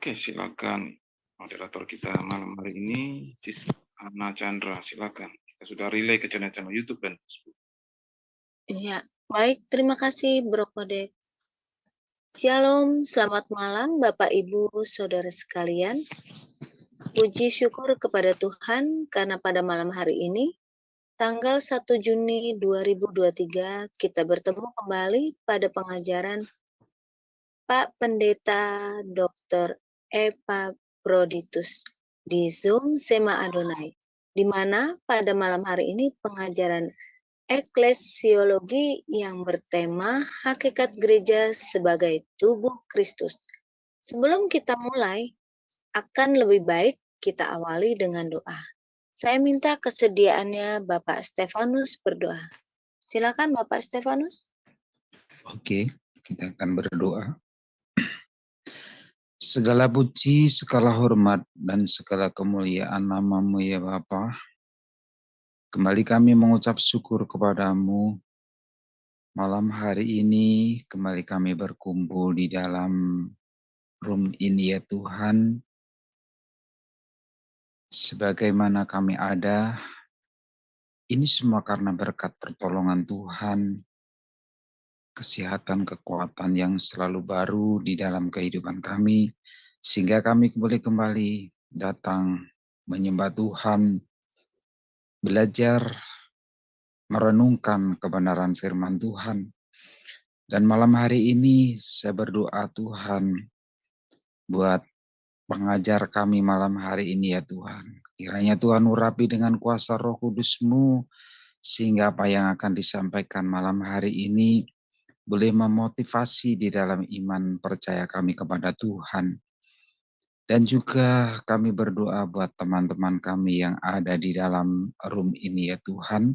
Oke, silakan moderator kita malam hari ini, Sis Ana Chandra, silakan. Kita sudah relay ke channel-channel YouTube dan Facebook. Iya, baik. Terima kasih, Bro Kodek. Shalom, selamat malam Bapak Ibu Saudara sekalian. Puji syukur kepada Tuhan karena pada malam hari ini, tanggal 1 Juni 2023, kita bertemu kembali pada pengajaran Pak Pendeta Dr. Epaphroditus di Zoom Sema Adonai, di mana pada malam hari ini pengajaran eklesiologi yang bertema hakikat gereja sebagai tubuh Kristus. Sebelum kita mulai, akan lebih baik kita awali dengan doa. Saya minta kesediaannya Bapak Stefanus berdoa. Silakan Bapak Stefanus. Oke, kita akan berdoa. Segala puji, segala hormat, dan segala kemuliaan nama-Mu ya Bapa. Kembali kami mengucap syukur kepadamu. Malam hari ini kembali kami berkumpul di dalam room ini ya Tuhan. Sebagaimana kami ada, ini semua karena berkat pertolongan Tuhan, kesehatan, kekuatan yang selalu baru di dalam kehidupan kami, sehingga kami kembali datang menyembah Tuhan, belajar merenungkan kebenaran firman Tuhan. Dan malam hari ini saya berdoa Tuhan buat pengajar kami malam hari ini ya Tuhan. Kiranya Tuhan urapi dengan kuasa Roh Kudus-Mu sehingga apa yang akan disampaikan malam hari ini boleh memotivasi di dalam iman percaya kami kepada Tuhan. Dan juga kami berdoa buat teman-teman kami yang ada di dalam room ini ya Tuhan.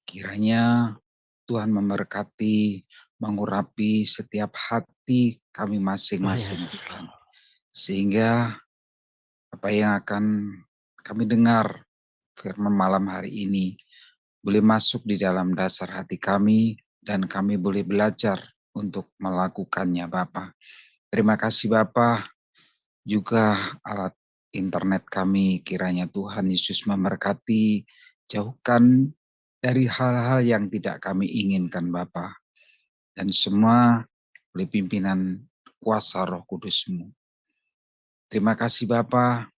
Kiranya Tuhan memberkati, mengurapi setiap hati kami masing-masing Tuhan. Sehingga apa yang akan kami dengar firman malam hari ini boleh masuk di dalam dasar hati kami dan kami boleh belajar untuk melakukannya Bapa. Terima kasih Bapa. Juga alat internet kami kiranya Tuhan Yesus memberkati, jauhkan dari hal-hal yang tidak kami inginkan Bapa. Dan semua oleh pimpinan kuasa Roh Kudus-Mu. Terima kasih Bapa,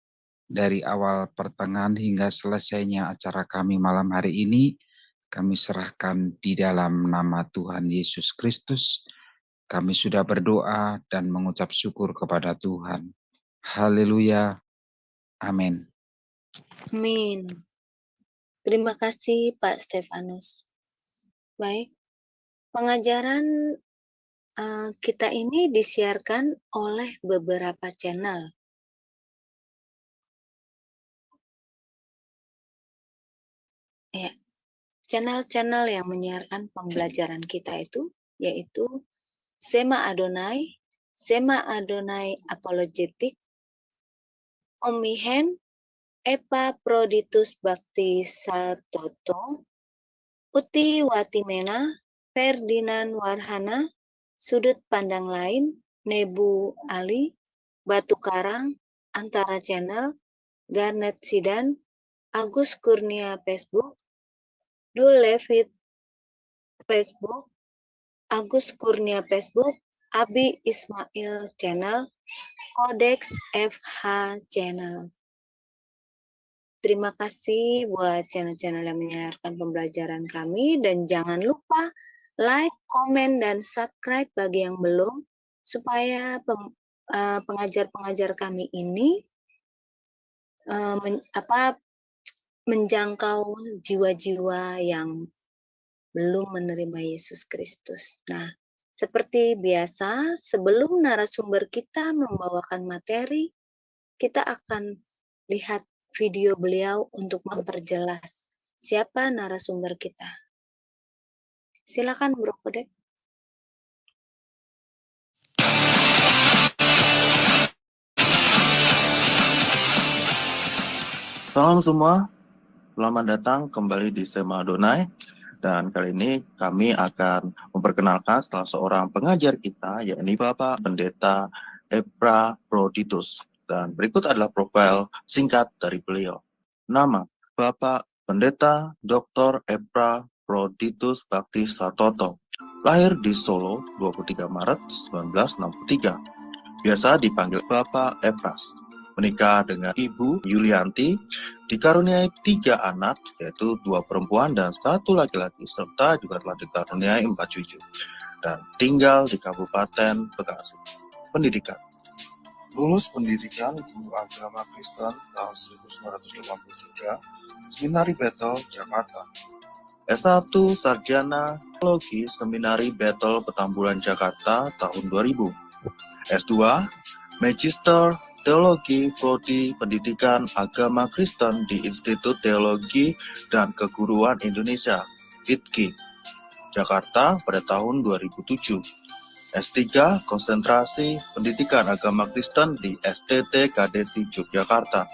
dari awal pertengahan hingga selesainya acara kami malam hari ini, kami serahkan di dalam nama Tuhan Yesus Kristus. Kami sudah berdoa dan mengucap syukur kepada Tuhan. Haleluya. Amin. Amin. Terima kasih Pak Stefanus. Baik, pengajaran kita ini disiarkan oleh beberapa channel. Ya, channel-channel yang menyiarkan pembelajaran kita itu yaitu Sema Adonai Apologetik, Omihen, Epaphroditus Bhakti Satoto, Uti Watimena, Ferdinand Warhana, Sudut Pandang Lain, Nebu Ali, Batu Karang, Antara Channel, Garnet Sidan, Agus Kurnia Facebook, Dul Levit Facebook, Agus Kurnia Facebook, Abi Ismail Channel, Codex FH Channel. Terima kasih buat channel-channel yang menyiarkan pembelajaran kami dan jangan lupa like, komen, dan subscribe bagi yang belum supaya pengajar-pengajar kami ini menjangkau jiwa-jiwa yang belum menerima Yesus Kristus. Nah, seperti biasa, sebelum narasumber kita membawakan materi, kita akan lihat video beliau untuk memperjelas siapa narasumber kita. Silakan Bro Kodek. Salam semua, selamat datang kembali di Sema Adonai. Dan kali ini kami akan memperkenalkan salah seorang pengajar kita, yakni Bapak Pendeta Epaphroditus. Dan berikut adalah profil singkat dari beliau. Nama, Bapak Pendeta Dr. Epaphroditus Bakti Satoto. Lahir di Solo 23 Maret 1963. Biasa dipanggil Bapak Epras. Menikah dengan Ibu Yulianti, dikaruniai 3 anak, yaitu 2 perempuan dan 1 laki-laki, serta juga telah dikaruniai 4 cucu, dan tinggal di Kabupaten Bekasi. Pendidikan. Lulus pendidikan guru agama Kristen tahun 1983, Seminari Battle, Jakarta. S1 Sarjana Teologi Seminari Battle Petamburan, Jakarta tahun 2000. S2 Magister Teologi Prodi Pendidikan Agama Kristen di Institut Teologi dan Keguruan Indonesia, ITKI, Jakarta pada tahun 2007. S3 Konsentrasi Pendidikan Agama Kristen di STT Kadesi Yogyakarta.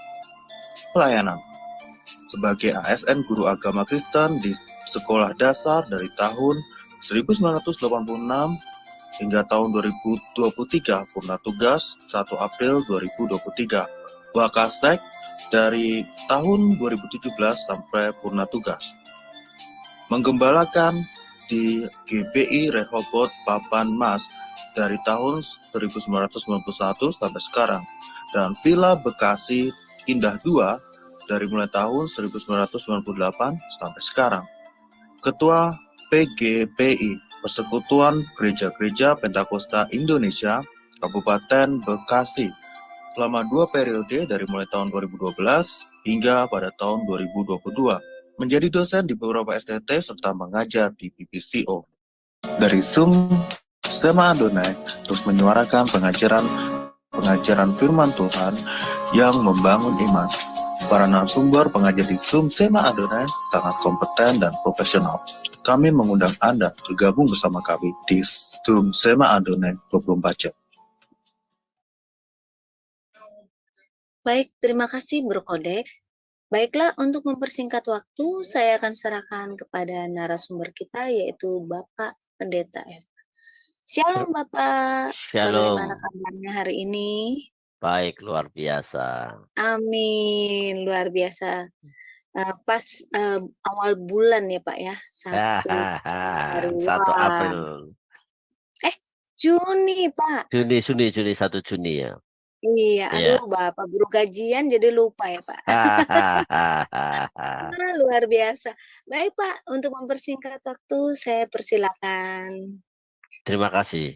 Pelayanan sebagai ASN Guru Agama Kristen di Sekolah Dasar dari tahun 1986 hingga tahun 2023, purna tugas 1 April 2023. Wakasek dari tahun 2017 sampai purna tugas. Menggembalakan di GBI Rehoboth Papan Mas dari tahun 1991 sampai sekarang, dan Villa Bekasi Indah 2 dari mulai tahun 1998 sampai sekarang. Ketua PGPI, Persekutuan Gereja-Gereja Pentakosta Indonesia, Kabupaten Bekasi, selama 2 periode dari mulai tahun 2012 hingga pada tahun 2022. Menjadi dosen di beberapa STT serta mengajar di PPCO. Dari Zoom Sema Adonai terus menyuarakan pengajaran firman Tuhan yang membangun iman. Para narasumber pengajar di Zoom Sema Adonai sangat kompeten dan profesional. Kami mengundang Anda bergabung bersama kami di Zoom Sema Adonai 24 jam. Baik, terima kasih Bro Kodek. Baiklah, untuk mempersingkat waktu, saya akan serahkan kepada narasumber kita, yaitu Bapak Pendeta F. Shalom Bapak, bagaimana Shalom. kabarnya hari ini? Baik, luar biasa. Amin, luar biasa. Pas awal bulan ya Pak ya, 1 April. Juni Pak. Juni 1 Juni ya. Iya, aduh Bapak guru gajian jadi lupa ya Pak. Luar biasa. Baik Pak, untuk mempersingkat waktu saya persilakan. Terima kasih.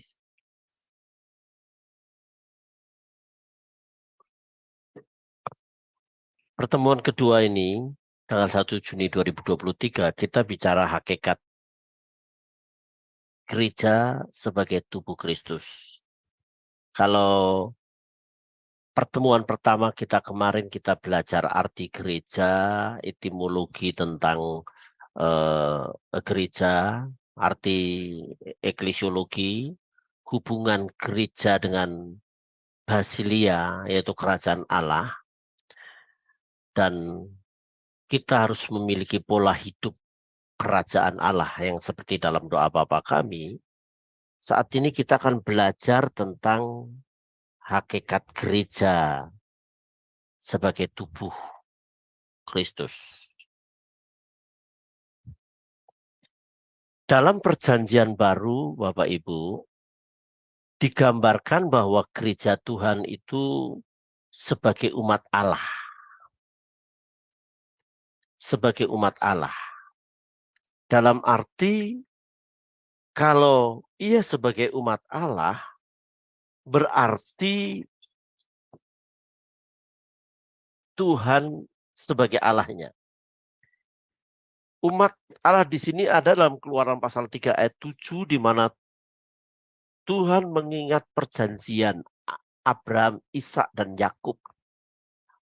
Pertemuan kedua ini, tanggal 1 Juni 2023, kita bicara hakikat gereja sebagai tubuh Kristus. Kalau pertemuan pertama kemarin kita belajar arti gereja, etimologi tentang gereja, arti eklesiologi, hubungan gereja dengan basilia, yaitu kerajaan Allah, dan kita harus memiliki pola hidup kerajaan Allah yang seperti dalam doa Bapa kami. Saat ini kita akan belajar tentang hakikat gereja sebagai tubuh Kristus. Dalam perjanjian baru, Bapak Ibu, digambarkan bahwa gereja Tuhan itu sebagai umat Allah. Sebagai umat Allah. Dalam arti, kalau ia sebagai umat Allah, berarti Tuhan sebagai Allahnya. Umat Allah di sini ada dalam Keluaran pasal 3 ayat 7, di mana Tuhan mengingat perjanjian Abraham, Ishak, dan Yakub.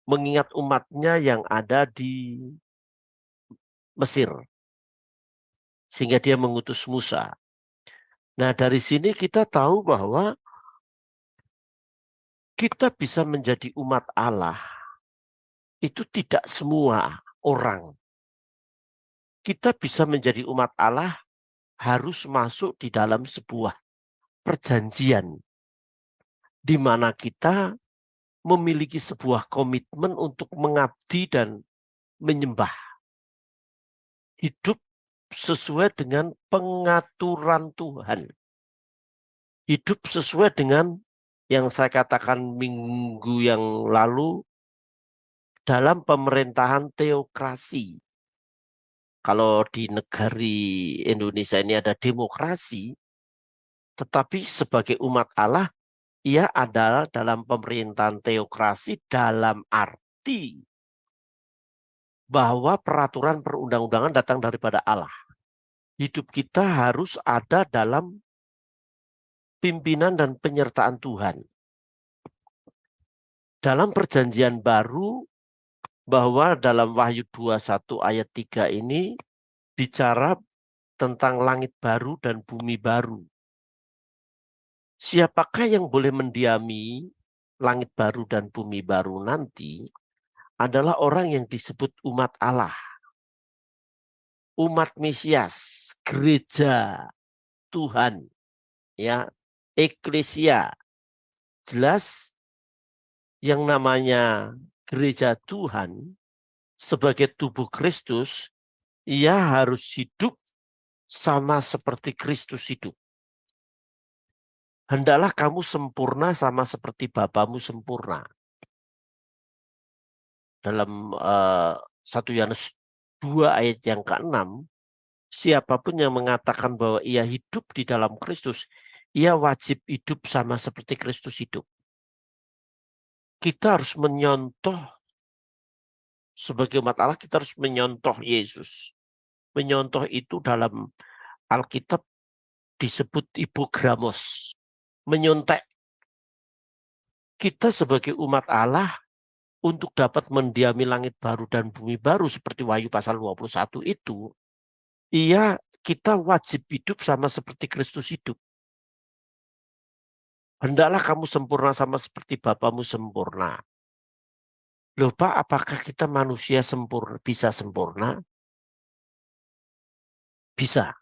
Mengingat umatnya yang ada di Mesir. Sehingga dia mengutus Musa. Nah, dari sini kita tahu bahwa kita bisa menjadi umat Allah. Itu tidak semua orang. Kita bisa menjadi umat Allah harus masuk di dalam sebuah perjanjian. di mana kita memiliki sebuah komitmen untuk mengabdi dan menyembah. Hidup sesuai dengan pengaturan Tuhan. Hidup sesuai dengan yang saya katakan minggu yang lalu dalam pemerintahan teokrasi. Kalau di negari Indonesia ini ada demokrasi, tetapi sebagai umat Allah, ia adalah dalam pemerintahan teokrasi dalam arti bahwa peraturan perundang-undangan datang daripada Allah. Hidup kita harus ada dalam pimpinan dan penyertaan Tuhan. Dalam perjanjian baru, bahwa dalam Wahyu 21 ayat 3 ini bicara tentang langit baru dan bumi baru. Siapakah yang boleh mendiami langit baru dan bumi baru nanti adalah orang yang disebut umat Allah. Umat Mesias, gereja Tuhan, ya, eklesia. Jelas yang namanya gereja Tuhan sebagai tubuh Kristus, ia harus hidup sama seperti Kristus hidup. Hendaklah kamu sempurna sama seperti Bapamu sempurna. Dalam 1 Yohanes 2 ayat yang ke-6, siapapun yang mengatakan bahwa ia hidup di dalam Kristus, ia wajib hidup sama seperti Kristus hidup. Kita harus menyontoh, sebagai umat Allah, kita harus menyontoh Yesus. Menyontoh itu dalam Alkitab disebut ipogramos, menyontek. Kita sebagai umat Allah untuk dapat mendiami langit baru dan bumi baru seperti Wahyu pasal 21 itu, kita wajib hidup sama seperti Kristus hidup. Hendaklah kamu sempurna sama seperti Bapamu sempurna. Loh Pak, apakah kita manusia sempurna, bisa sempurna? Bisa.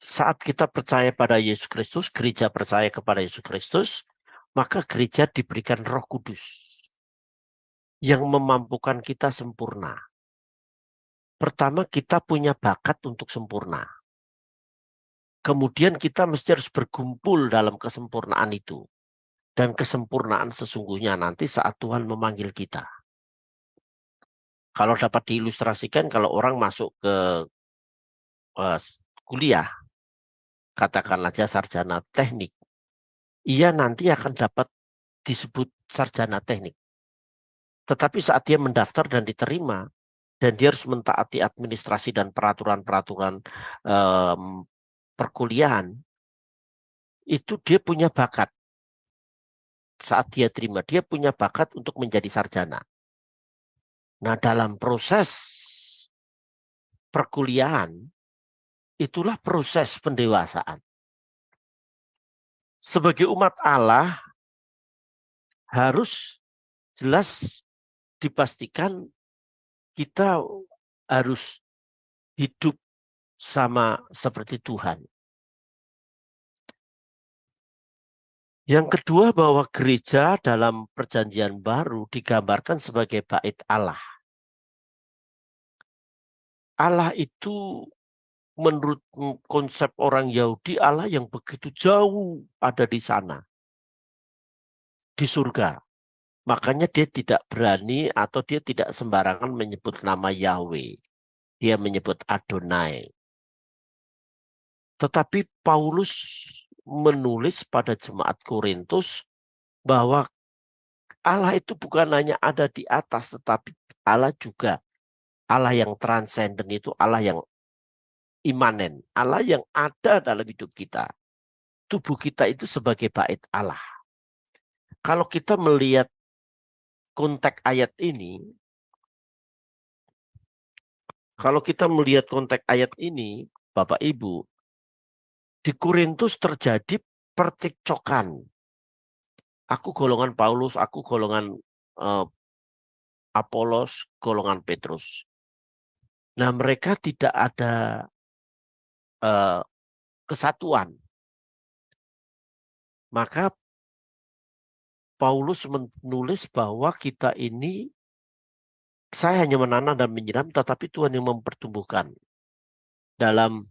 Saat kita percaya pada Yesus Kristus, gereja percaya kepada Yesus Kristus, maka gereja diberikan Roh Kudus yang memampukan kita sempurna. Pertama, kita punya bakat untuk sempurna. Kemudian kita mesti harus berkumpul dalam kesempurnaan itu. Dan kesempurnaan sesungguhnya nanti saat Tuhan memanggil kita. Kalau dapat diilustrasikan, kalau orang masuk ke kuliah, katakanlah saja sarjana teknik, ia nanti akan dapat disebut sarjana teknik. Tetapi saat dia mendaftar dan diterima, dan dia harus mentaati administrasi dan peraturan-peraturan perkuliahan, itu dia punya bakat. Saat dia terima, dia punya bakat untuk menjadi sarjana. Nah, dalam proses perkuliahan, itulah proses pendewasaan. Sebagai umat Allah, harus jelas dipastikan kita harus hidup sama seperti Tuhan. Yang kedua, bahwa gereja dalam perjanjian baru digambarkan sebagai bait Allah. Allah itu menurut konsep orang Yahudi, Allah yang begitu jauh ada di sana, di surga. Makanya dia tidak berani atau dia tidak sembarangan menyebut nama Yahweh. Dia menyebut Adonai. Tetapi Paulus menulis pada jemaat Korintus bahwa Allah itu bukan hanya ada di atas, tetapi Allah juga Allah yang transenden, itu Allah yang imanen, Allah yang ada dalam hidup kita. Tubuh kita itu sebagai bait Allah. Kalau kita melihat konteks ayat ini, Bapak Ibu, di Korintus terjadi percekcokan. Aku golongan Paulus, aku golongan Apolos, golongan Petrus. Nah, mereka tidak ada kesatuan. Maka Paulus menulis bahwa kita ini, saya hanya menanam dan menyiram, tetapi Tuhan yang mempertumbuhkan. Dalam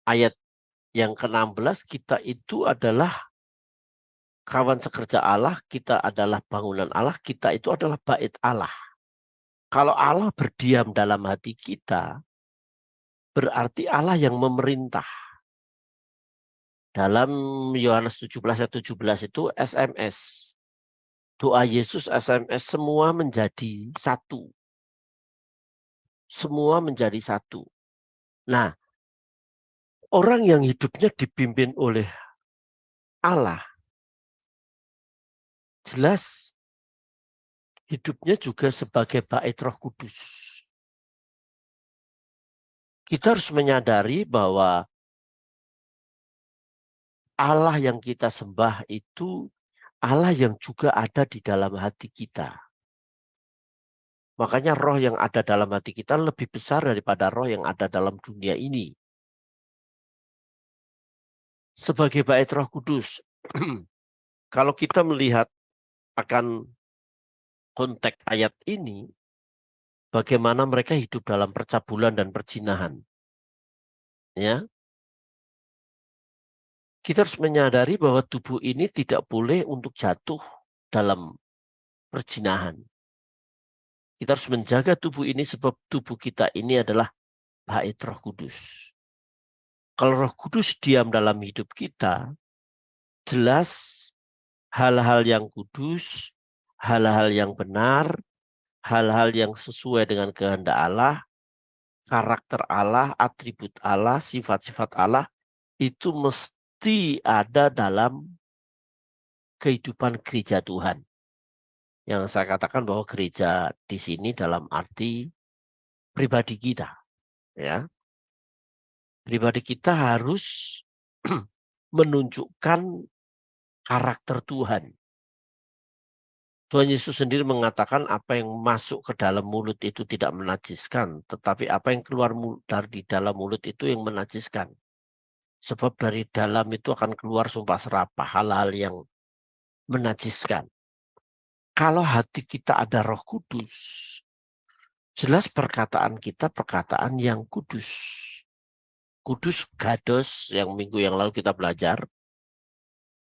ayat yang ke-16, kita itu adalah kawan sekerja Allah, kita adalah bangunan Allah, kita itu adalah bait Allah. Kalau Allah berdiam dalam hati kita, berarti Allah yang memerintah. Dalam Yohanes 17 ayat 17 itu SMS. Doa Yesus SMS, semua menjadi satu. Semua menjadi satu. Nah, orang yang hidupnya dipimpin oleh Allah, jelas hidupnya juga sebagai bait Roh Kudus. Kita harus menyadari bahwa Allah yang kita sembah itu Allah yang juga ada di dalam hati kita. Makanya roh yang ada dalam hati kita lebih besar daripada roh yang ada dalam dunia ini. Sebagai bait Roh Kudus, kalau kita melihat akan konteks ayat ini, bagaimana mereka hidup dalam percabulan dan perzinahan. Ya, kita harus menyadari bahwa tubuh ini tidak boleh untuk jatuh dalam perzinahan. Kita harus menjaga tubuh ini sebab tubuh kita ini adalah bait Roh Kudus. Kalau Roh Kudus diam dalam hidup kita, jelas hal-hal yang kudus, hal-hal yang benar, hal-hal yang sesuai dengan kehendak Allah, karakter Allah, atribut Allah, sifat-sifat Allah, itu mesti ada dalam kehidupan gereja Tuhan. Yang saya katakan bahwa gereja di sini dalam arti pribadi kita. Ya. Pribadi kita harus menunjukkan karakter Tuhan. Tuhan Yesus sendiri mengatakan apa yang masuk ke dalam mulut itu tidak menajiskan, tetapi apa yang keluar dari dalam mulut itu yang menajiskan. Sebab dari dalam itu akan keluar sumpah serapah, hal-hal yang menajiskan. Kalau hati kita ada Roh Kudus, jelas perkataan kita perkataan yang kudus. Kudus, gados, yang minggu yang lalu kita belajar,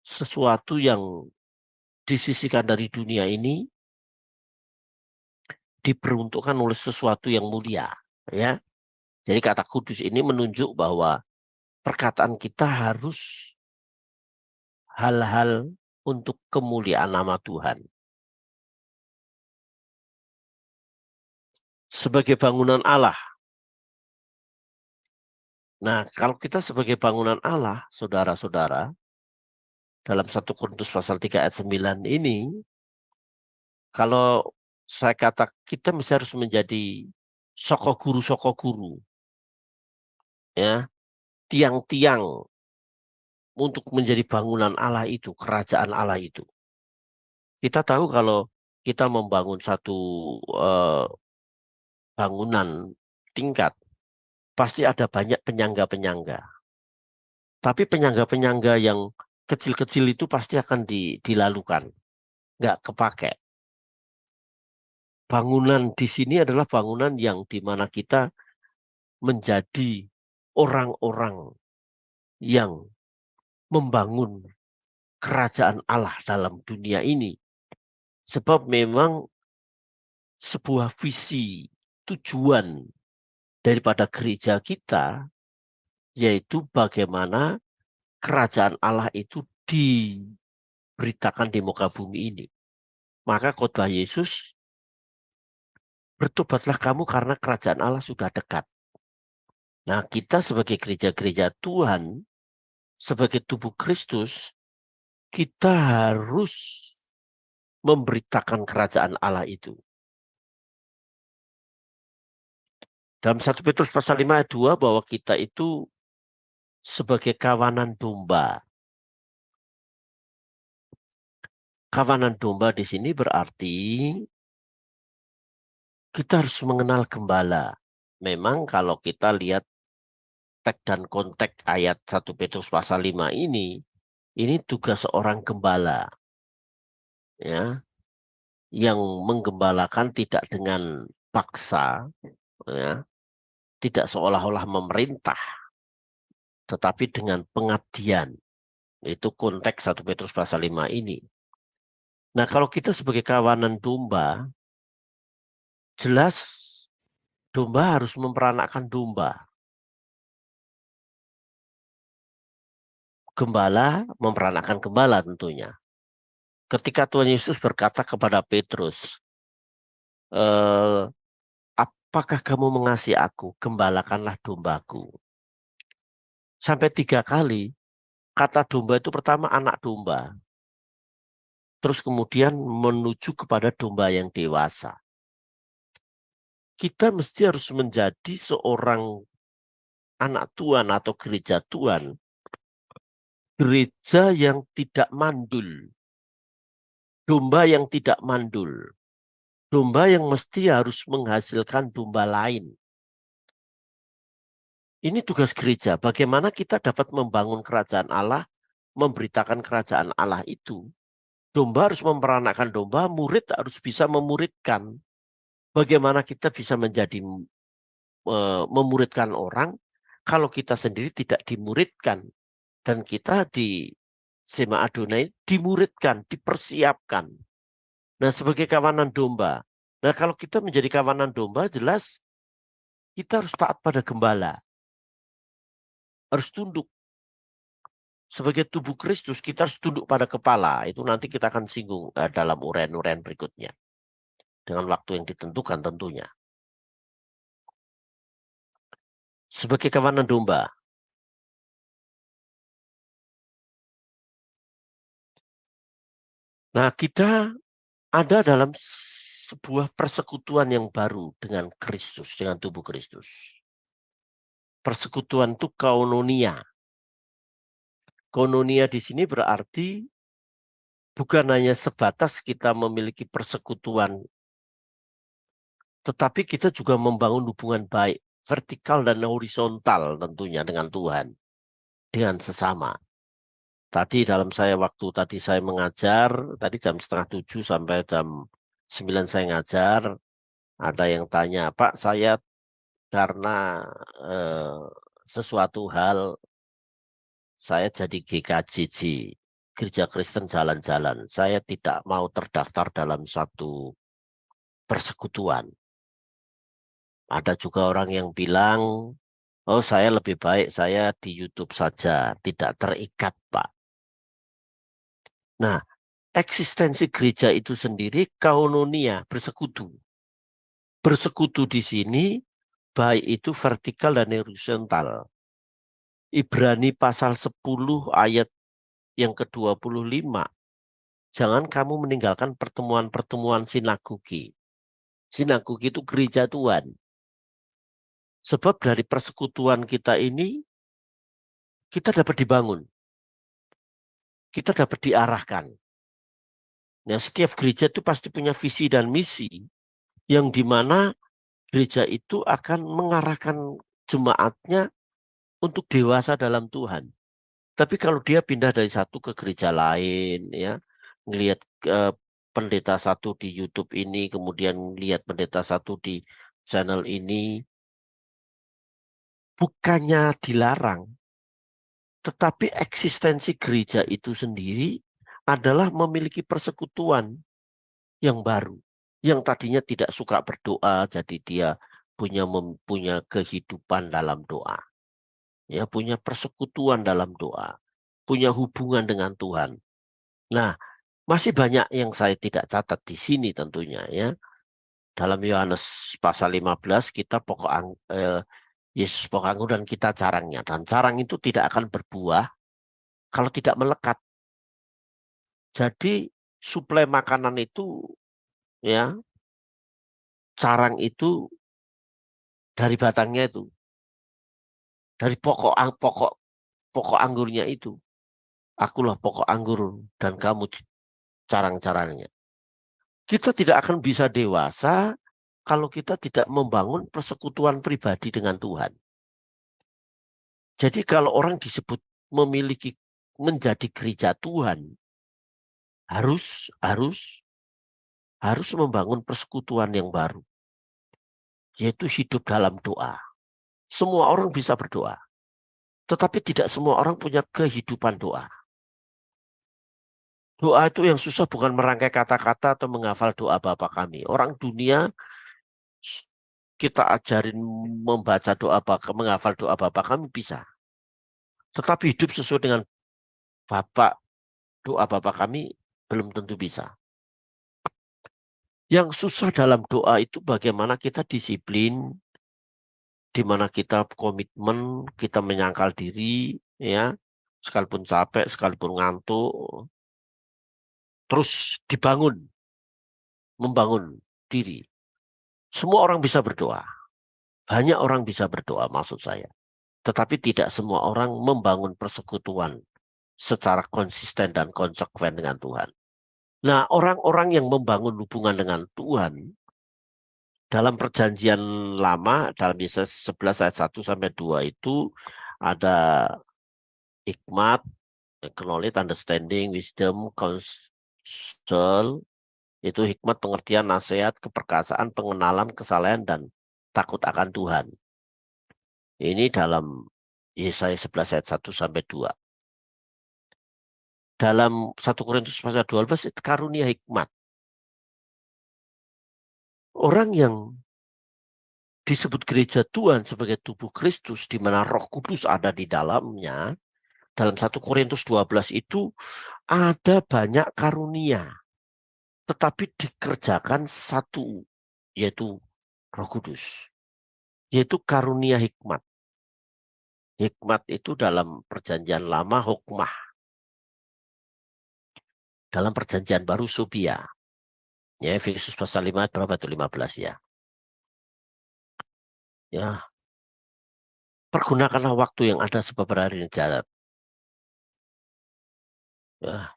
sesuatu yang disisihkan dari dunia ini diperuntukkan oleh sesuatu yang mulia. Ya, jadi kata kudus ini menunjuk bahwa perkataan kita harus hal-hal untuk kemuliaan nama Tuhan. Sebagai bangunan Allah. Nah, kalau kita sebagai bangunan Allah, saudara-saudara, dalam 1 Korintus pasal 3 ayat 9 ini, kalau saya kata kita mesti harus menjadi soko guru. Ya, tiang-tiang untuk menjadi bangunan Allah itu, kerajaan Allah itu. Kita tahu kalau kita membangun satu bangunan tingkat, pasti ada banyak penyangga-penyangga. Tapi penyangga-penyangga yang kecil-kecil itu pasti akan dilalukan. Nggak kepake. Bangunan di sini adalah bangunan yang di mana kita menjadi orang-orang yang membangun kerajaan Allah dalam dunia ini. Sebab memang sebuah visi, tujuan daripada gereja kita, yaitu bagaimana kerajaan Allah itu diberitakan di muka bumi ini. Maka khotbah Yesus, bertobatlah kamu karena kerajaan Allah sudah dekat. Nah, kita sebagai gereja-gereja Tuhan, sebagai tubuh Kristus, kita harus memberitakan kerajaan Allah itu. Dalam 1 Petrus pasal 5 ayat 2 bahwa kita itu sebagai kawanan domba. Kawanan domba di sini berarti kita harus mengenal gembala. Memang kalau kita lihat teks dan konteks ayat 1 Petrus pasal 5 ini, Ini tugas seorang gembala, ya, yang menggembalakan tidak dengan paksa, ya, tidak seolah-olah memerintah, tetapi dengan pengabdian. Itu konteks 1 Petrus pasal 5 ini. Nah, kalau kita sebagai kawanan domba, jelas domba harus memperanakkan domba. Gembala memperanakkan gembala tentunya. Ketika Tuhan Yesus berkata kepada Petrus, apakah kamu mengasihi aku? Gembalakanlah dombaku. Sampai 3 kali, kata domba itu pertama anak domba. Terus kemudian menuju kepada domba yang dewasa. Kita mesti harus menjadi seorang anak Tuhan atau gereja Tuhan. Gereja yang tidak mandul. Domba yang tidak mandul. Domba yang mesti harus menghasilkan domba lain. Ini tugas gereja. Bagaimana kita dapat membangun kerajaan Allah, memberitakan kerajaan Allah itu. Domba harus memperanakkan domba, murid harus bisa memuridkan. Bagaimana kita bisa menjadi memuridkan orang kalau kita sendiri tidak dimuridkan. Dan kita di Sema Adonai dimuridkan, dipersiapkan. Nah, sebagai kawanan domba. Nah, kalau kita menjadi kawanan domba, jelas kita harus taat pada gembala. Harus tunduk. Sebagai tubuh Kristus, kita harus tunduk pada kepala. Itu nanti kita akan singgung dalam uraian-uraian berikutnya. Dengan waktu yang ditentukan tentunya. Sebagai kawanan domba. Nah, kita ada dalam sebuah persekutuan yang baru dengan Kristus, dengan tubuh Kristus. Persekutuan itu koinonia. Koinonia di sini berarti bukan hanya sebatas kita memiliki persekutuan, tetapi kita juga membangun hubungan baik, vertikal dan horizontal tentunya dengan Tuhan, dengan sesama. Tadi dalam waktu tadi saya mengajar, tadi jam 6:30 sampai jam 9 saya ngajar, ada yang tanya, Pak, saya karena sesuatu hal saya jadi GKJJ, Gereja Kristen Jalan-Jalan. Saya tidak mau terdaftar dalam satu persekutuan. Ada juga orang yang bilang, oh saya lebih baik saya di YouTube saja, tidak terikat, Pak. Nah, eksistensi gereja itu sendiri koinonia, bersekutu. Bersekutu di sini, baik itu vertikal dan horizontal. Ibrani pasal 10 ayat yang ke-25. Jangan kamu meninggalkan pertemuan-pertemuan sinagogi. Sinagogi itu gereja Tuhan. Sebab dari persekutuan kita ini, kita dapat dibangun. Kita dapat diarahkan. Nah, setiap gereja itu pasti punya visi dan misi, yang dimana gereja itu akan mengarahkan jemaatnya untuk dewasa dalam Tuhan. Tapi kalau dia pindah dari satu ke gereja lain, ya, ngelihat pendeta satu di YouTube ini, kemudian lihat pendeta satu di channel ini, bukannya dilarang, tetapi eksistensi gereja itu sendiri adalah memiliki persekutuan yang baru, yang tadinya tidak suka berdoa, jadi dia punya kehidupan dalam doa, ya, punya persekutuan dalam doa, punya hubungan dengan Tuhan. Nah, masih banyak yang saya tidak catat di sini tentunya, ya. Dalam Yohanes pasal 15 kita Yesus pokok anggur dan kita carangnya. Dan carang itu tidak akan berbuah kalau tidak melekat. Jadi suplai makanan itu, ya, carang itu dari batangnya itu, dari pokok anggurnya itu. Akulah pokok anggur dan kamu carang-carangnya. Kita tidak akan bisa dewasa kalau kita tidak membangun persekutuan pribadi dengan Tuhan. Jadi kalau orang disebut memiliki menjadi gereja Tuhan harus membangun persekutuan yang baru, yaitu hidup dalam doa. Semua orang bisa berdoa, tetapi tidak semua orang punya kehidupan doa. Doa itu yang susah bukan merangkai kata-kata atau menghafal doa Bapa kami. Orang dunia kita ajarin membaca doa Bapa, menghafal doa Bapa kami bisa. Tetapi hidup sesuai dengan doa Bapa kami belum tentu bisa. Yang susah dalam doa itu bagaimana kita disiplin, di mana kita komitmen, kita menyangkal diri, ya, sekalipun capek, sekalipun ngantuk, terus membangun diri. Semua orang bisa berdoa, banyak orang bisa berdoa maksud saya, tetapi tidak semua orang membangun persekutuan secara konsisten dan konsekuen dengan Tuhan. Nah, orang-orang yang membangun hubungan dengan Tuhan dalam perjanjian lama, dalam Yesaya 11 ayat 1 sampai 2 itu ada hikmat, knowledge, understanding, wisdom, counsel, itu hikmat, pengertian, nasihat, keperkasaan, pengenalan, kesalehan, dan takut akan Tuhan. Ini dalam Yesaya 11 ayat 1 sampai 2. Dalam 1 Korintus pasal 12 itu karunia hikmat. Orang yang disebut gereja Tuhan sebagai tubuh Kristus di mana Roh Kudus ada di dalamnya, dalam 1 Korintus 12 itu ada banyak karunia, tetapi dikerjakan satu, yaitu Roh Kudus, yaitu karunia hikmat. Hikmat itu dalam perjanjian lama hukmah, dalam perjanjian baru subia. Ya, Efesus pasal 5 berapa itu 15 ya. Ya. Pergunakanlah waktu yang ada sebeberapa hari ini jalan. Ya.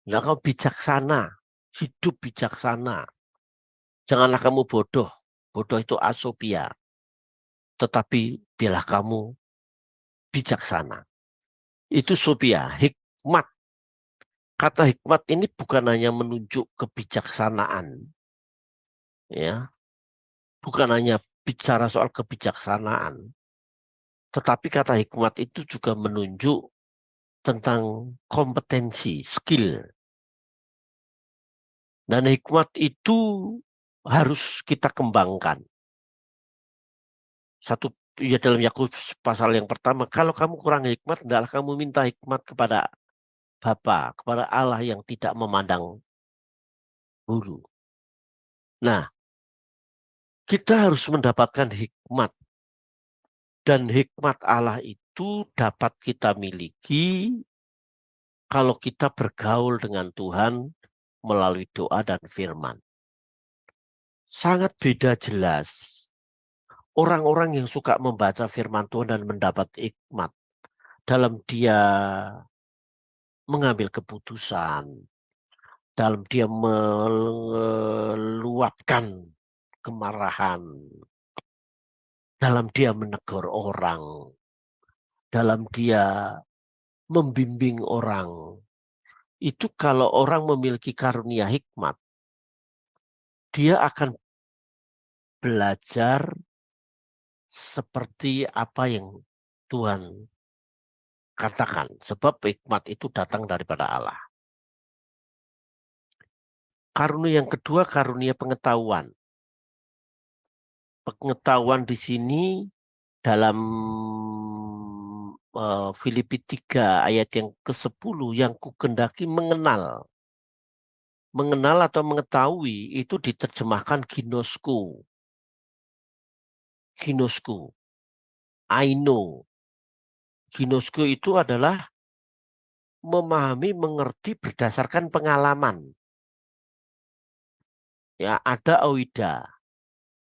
Nah, kau bijaksana, hidup bijaksana. Janganlah kamu bodoh. Bodoh itu asopia. Tetapi biarlah kamu bijaksana. Itu sopia, hikmat. Kata hikmat ini bukan hanya menunjuk kebijaksanaan. Ya. Bukan hanya bicara soal kebijaksanaan. Tetapi kata hikmat itu juga menunjuk tentang kompetensi, skill. Dan hikmat itu harus kita kembangkan. Ya dalam Yakobus pasal yang pertama, kalau kamu kurang hikmat, hendaklah kamu minta hikmat kepada Bapa, kepada Allah yang tidak memandang bulu. Nah, kita harus mendapatkan hikmat. Dan hikmat Allah itu dapat kita miliki kalau kita bergaul dengan Tuhan melalui doa dan firman. Sangat beda jelas orang-orang yang suka membaca firman Tuhan dan mendapat hikmat dalam dia mengambil keputusan, dalam dia meluapkan kemarahan, dalam dia menegur orang, dalam dia membimbing orang. Itu kalau orang memiliki karunia hikmat, dia akan belajar seperti apa yang Tuhan katakan. Sebab hikmat itu datang daripada Allah. Karunia yang kedua, karunia pengetahuan. Pengetahuan di sini dalam Filipi 3 ayat yang ke-10, yang kukendaki mengenal. Mengenal atau mengetahui itu diterjemahkan ginosko. Ginosko. I know. Ginosko itu adalah memahami, mengerti berdasarkan pengalaman. Ya, ada oida.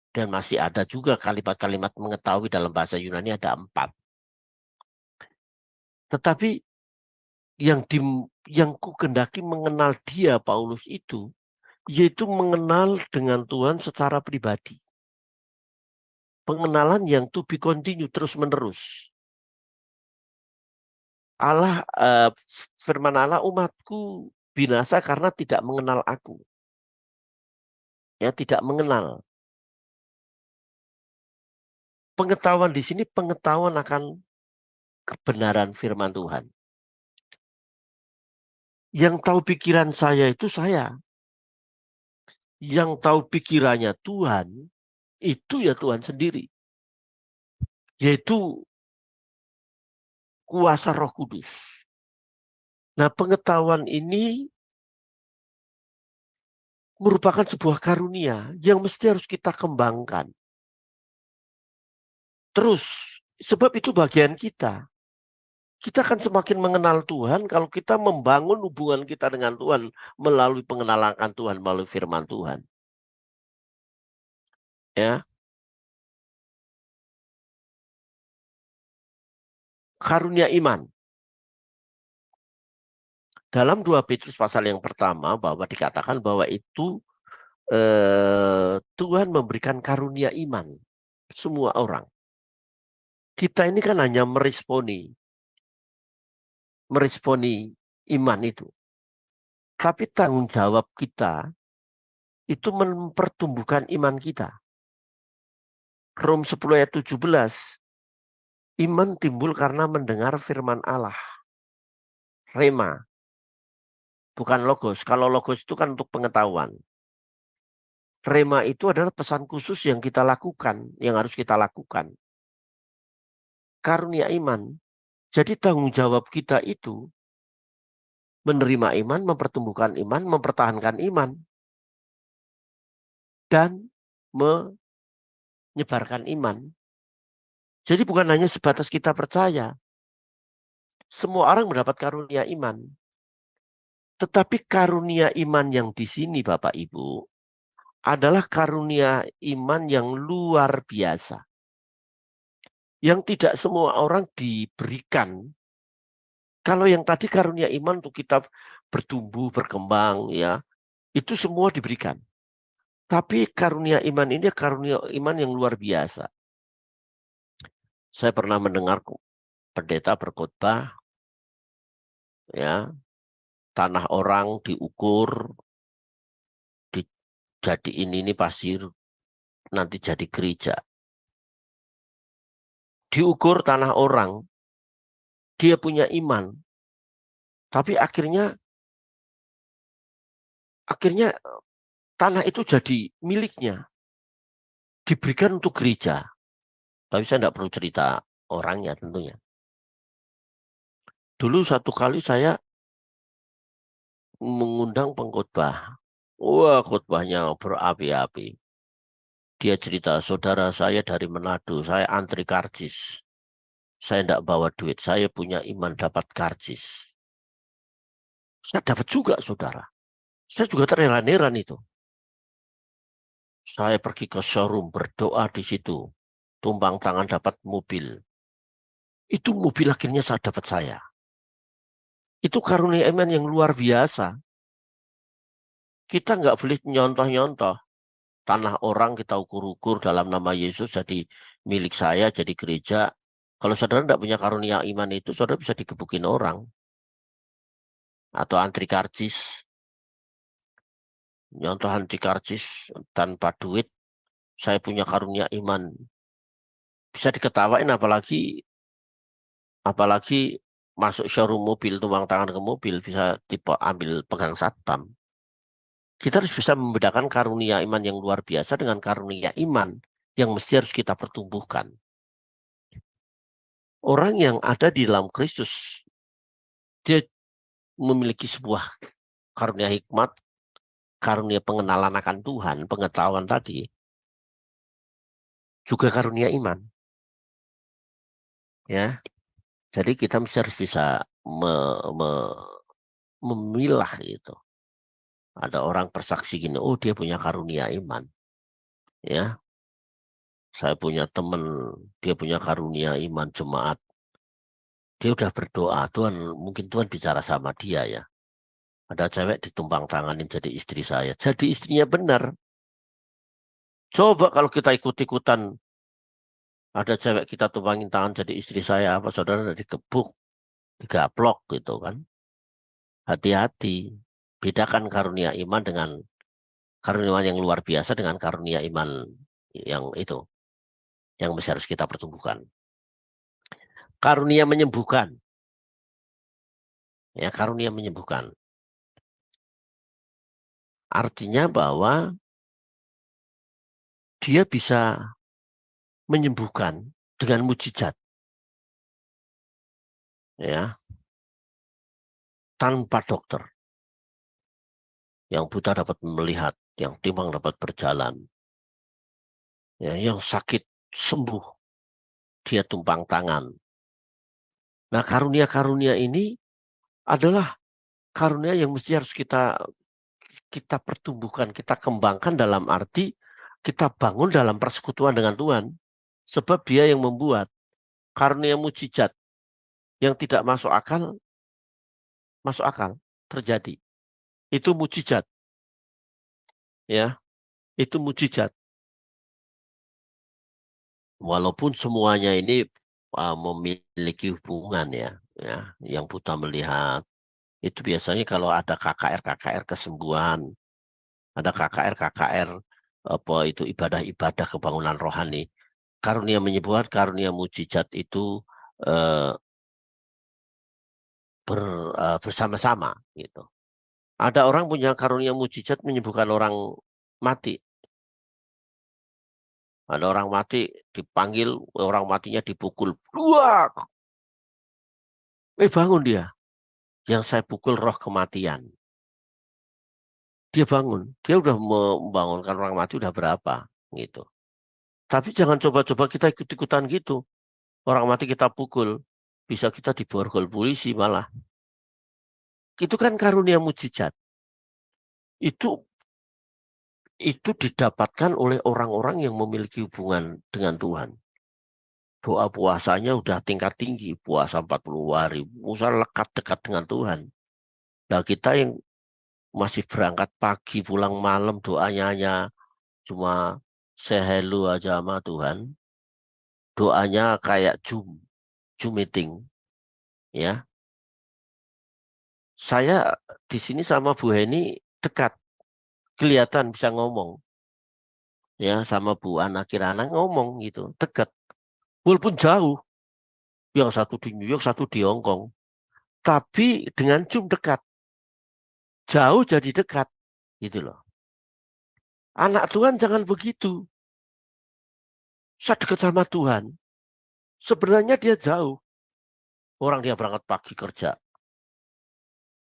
Dan masih ada juga kalimat-kalimat mengetahui dalam bahasa Yunani ada 4. Tetapi yang kukendaki mengenal dia, Paulus itu, yaitu mengenal dengan Tuhan secara pribadi. Pengenalan yang to be continue, terus-menerus. firman Allah, umatku binasa karena tidak mengenal aku. Ya, tidak mengenal. Pengetahuan di sini pengetahuan akan kebenaran firman Tuhan. Yang tahu pikiran saya itu saya. Yang tahu pikirannya Tuhan, itu ya Tuhan sendiri. Yaitu kuasa Roh Kudus. Nah, pengetahuan ini merupakan sebuah karunia yang mesti harus kita kembangkan. Terus, sebab itu bagian kita. Kita akan semakin mengenal Tuhan kalau kita membangun hubungan kita dengan Tuhan melalui pengenalan akan Tuhan, melalui firman Tuhan. Ya. Karunia iman. Dalam 2 Petrus pasal yang pertama bahwa dikatakan bahwa itu Tuhan memberikan karunia iman semua orang. Kita ini kan hanya meresponi iman itu. Tapi tanggung jawab kita itu mempertumbuhkan iman kita. Rom 10 ayat 17. Iman timbul karena mendengar firman Allah. Rema. Bukan logos. Kalau logos itu kan untuk pengetahuan. Rema itu adalah pesan khusus yang kita lakukan, yang harus kita lakukan. Karunia iman. Jadi tanggung jawab kita itu menerima iman, mempertumbuhkan iman, mempertahankan iman, dan menyebarkan iman. Jadi bukan hanya sebatas kita percaya. Semua orang mendapat karunia iman. Tetapi karunia iman yang di sini Bapak Ibu adalah karunia iman yang luar biasa. Yang tidak semua orang diberikan. Kalau yang tadi karunia iman untuk kita bertumbuh, berkembang, ya, itu semua diberikan. Tapi karunia iman ini karunia iman yang luar biasa. Saya pernah mendengar pendeta berkhotbah, ya, tanah orang diukur, dijadiin ini pasir, nanti jadi gereja. Diukur tanah orang, dia punya iman, tapi akhirnya tanah itu jadi miliknya, diberikan untuk gereja. Tapi saya tidak perlu cerita orangnya tentunya. Dulu satu kali saya mengundang pengkhotbah. Wah, khotbahnya berapi-api. Dia cerita, saudara saya dari Manado, saya antri karcis. Saya tidak bawa duit, saya punya iman dapat karcis. Saya dapat juga, saudara. Saya juga terheran-heran itu. Saya pergi ke showroom, berdoa di situ. Tumpang tangan dapat mobil. Itu mobil akhirnya saya dapat saya. Itu karunia iman yang luar biasa. Kita nggak boleh nyontoh-nyontoh. Tanah orang kita ukur-ukur dalam nama Yesus jadi milik saya, jadi gereja. Kalau saudara tidak punya karunia iman itu, saudara bisa digebukin orang. Atau antri karcis. Nyontoh antri karcis tanpa duit. Saya punya karunia iman. Bisa diketawain apalagi masuk showroom mobil, tumpang tangan ke mobil, bisa ambil pegang satpam. Kita harus bisa membedakan karunia iman yang luar biasa dengan karunia iman yang mesti harus kita pertumbuhkan. Orang yang ada di dalam Kristus, dia memiliki sebuah karunia hikmat, karunia pengenalan akan Tuhan, pengetahuan tadi, juga karunia iman. Ya, jadi kita mesti harus bisa memilah itu. Ada orang bersaksi gini, oh dia punya karunia iman. Ya, saya punya teman, dia punya karunia iman jemaat. Dia udah berdoa, mungkin Tuhan bicara sama dia ya. Ada cewek ditumpang tanganin jadi istri saya. Jadi istrinya benar. Coba kalau kita ikut-ikutan, ada cewek kita tumpangin tangan jadi istri saya, apa saudara digebuk? digaplok gitu kan. Hati-hati, bedakan karunia iman dengan karunia iman yang luar biasa dengan karunia iman yang itu, yang mesti harus kita pertumbuhkan. Karunia menyembuhkan. Ya, karunia menyembuhkan. Artinya bahwa dia bisa menyembuhkan dengan mujizat. Ya, tanpa dokter. Yang buta dapat melihat, yang timpang dapat berjalan. Ya, yang sakit sembuh, dia tumpang tangan. Nah, karunia-karunia ini adalah karunia yang mesti harus kita pertumbuhkan, kita kembangkan dalam arti kita bangun dalam persekutuan dengan Tuhan. Sebab dia yang membuat karunia mujizat yang tidak masuk akal terjadi. Itu mujizat. Ya, itu mujizat. Walaupun semuanya ini memiliki hubungan ya, yang buta melihat. Itu biasanya kalau ada KKR kesembuhan, ada KKR apa itu ibadah-ibadah kebangunan rohani. Karunia menyembuhkan, karunia mujizat itu bersama-sama gitu. Ada orang punya karunia mujizat menyembuhkan orang mati. Ada orang mati dipanggil, orang matinya dipukul. Wah! Bangun dia. Yang saya pukul roh kematian. Dia bangun. Dia udah membangunkan orang mati udah berapa gitu. Tapi jangan coba-coba kita ikut-ikutan gitu. Orang mati kita pukul. Bisa kita diborgol polisi malah. Itu kan karunia mujizat. Itu didapatkan oleh orang-orang yang memiliki hubungan dengan Tuhan. Doa puasanya udah tingkat tinggi, puasa 40 hari, usah lekat dekat dengan Tuhan. Nah, kita yang masih berangkat pagi, pulang malam, doanya hanya cuma say hello aja sama Tuhan. Doanya kayak Zoom meeting. Ya. Saya di sini sama Bu Heni dekat, kelihatan bisa ngomong. Ya, sama Bu Ana Kirana ngomong gitu, dekat. Walaupun jauh, yang satu di New York, satu di Hong Kong. Tapi dengan Zoom dekat. Jauh jadi dekat. Gitu loh. Anak Tuhan jangan begitu. Saya dekat sama Tuhan. Sebenarnya dia jauh. Orang dia berangkat pagi kerja.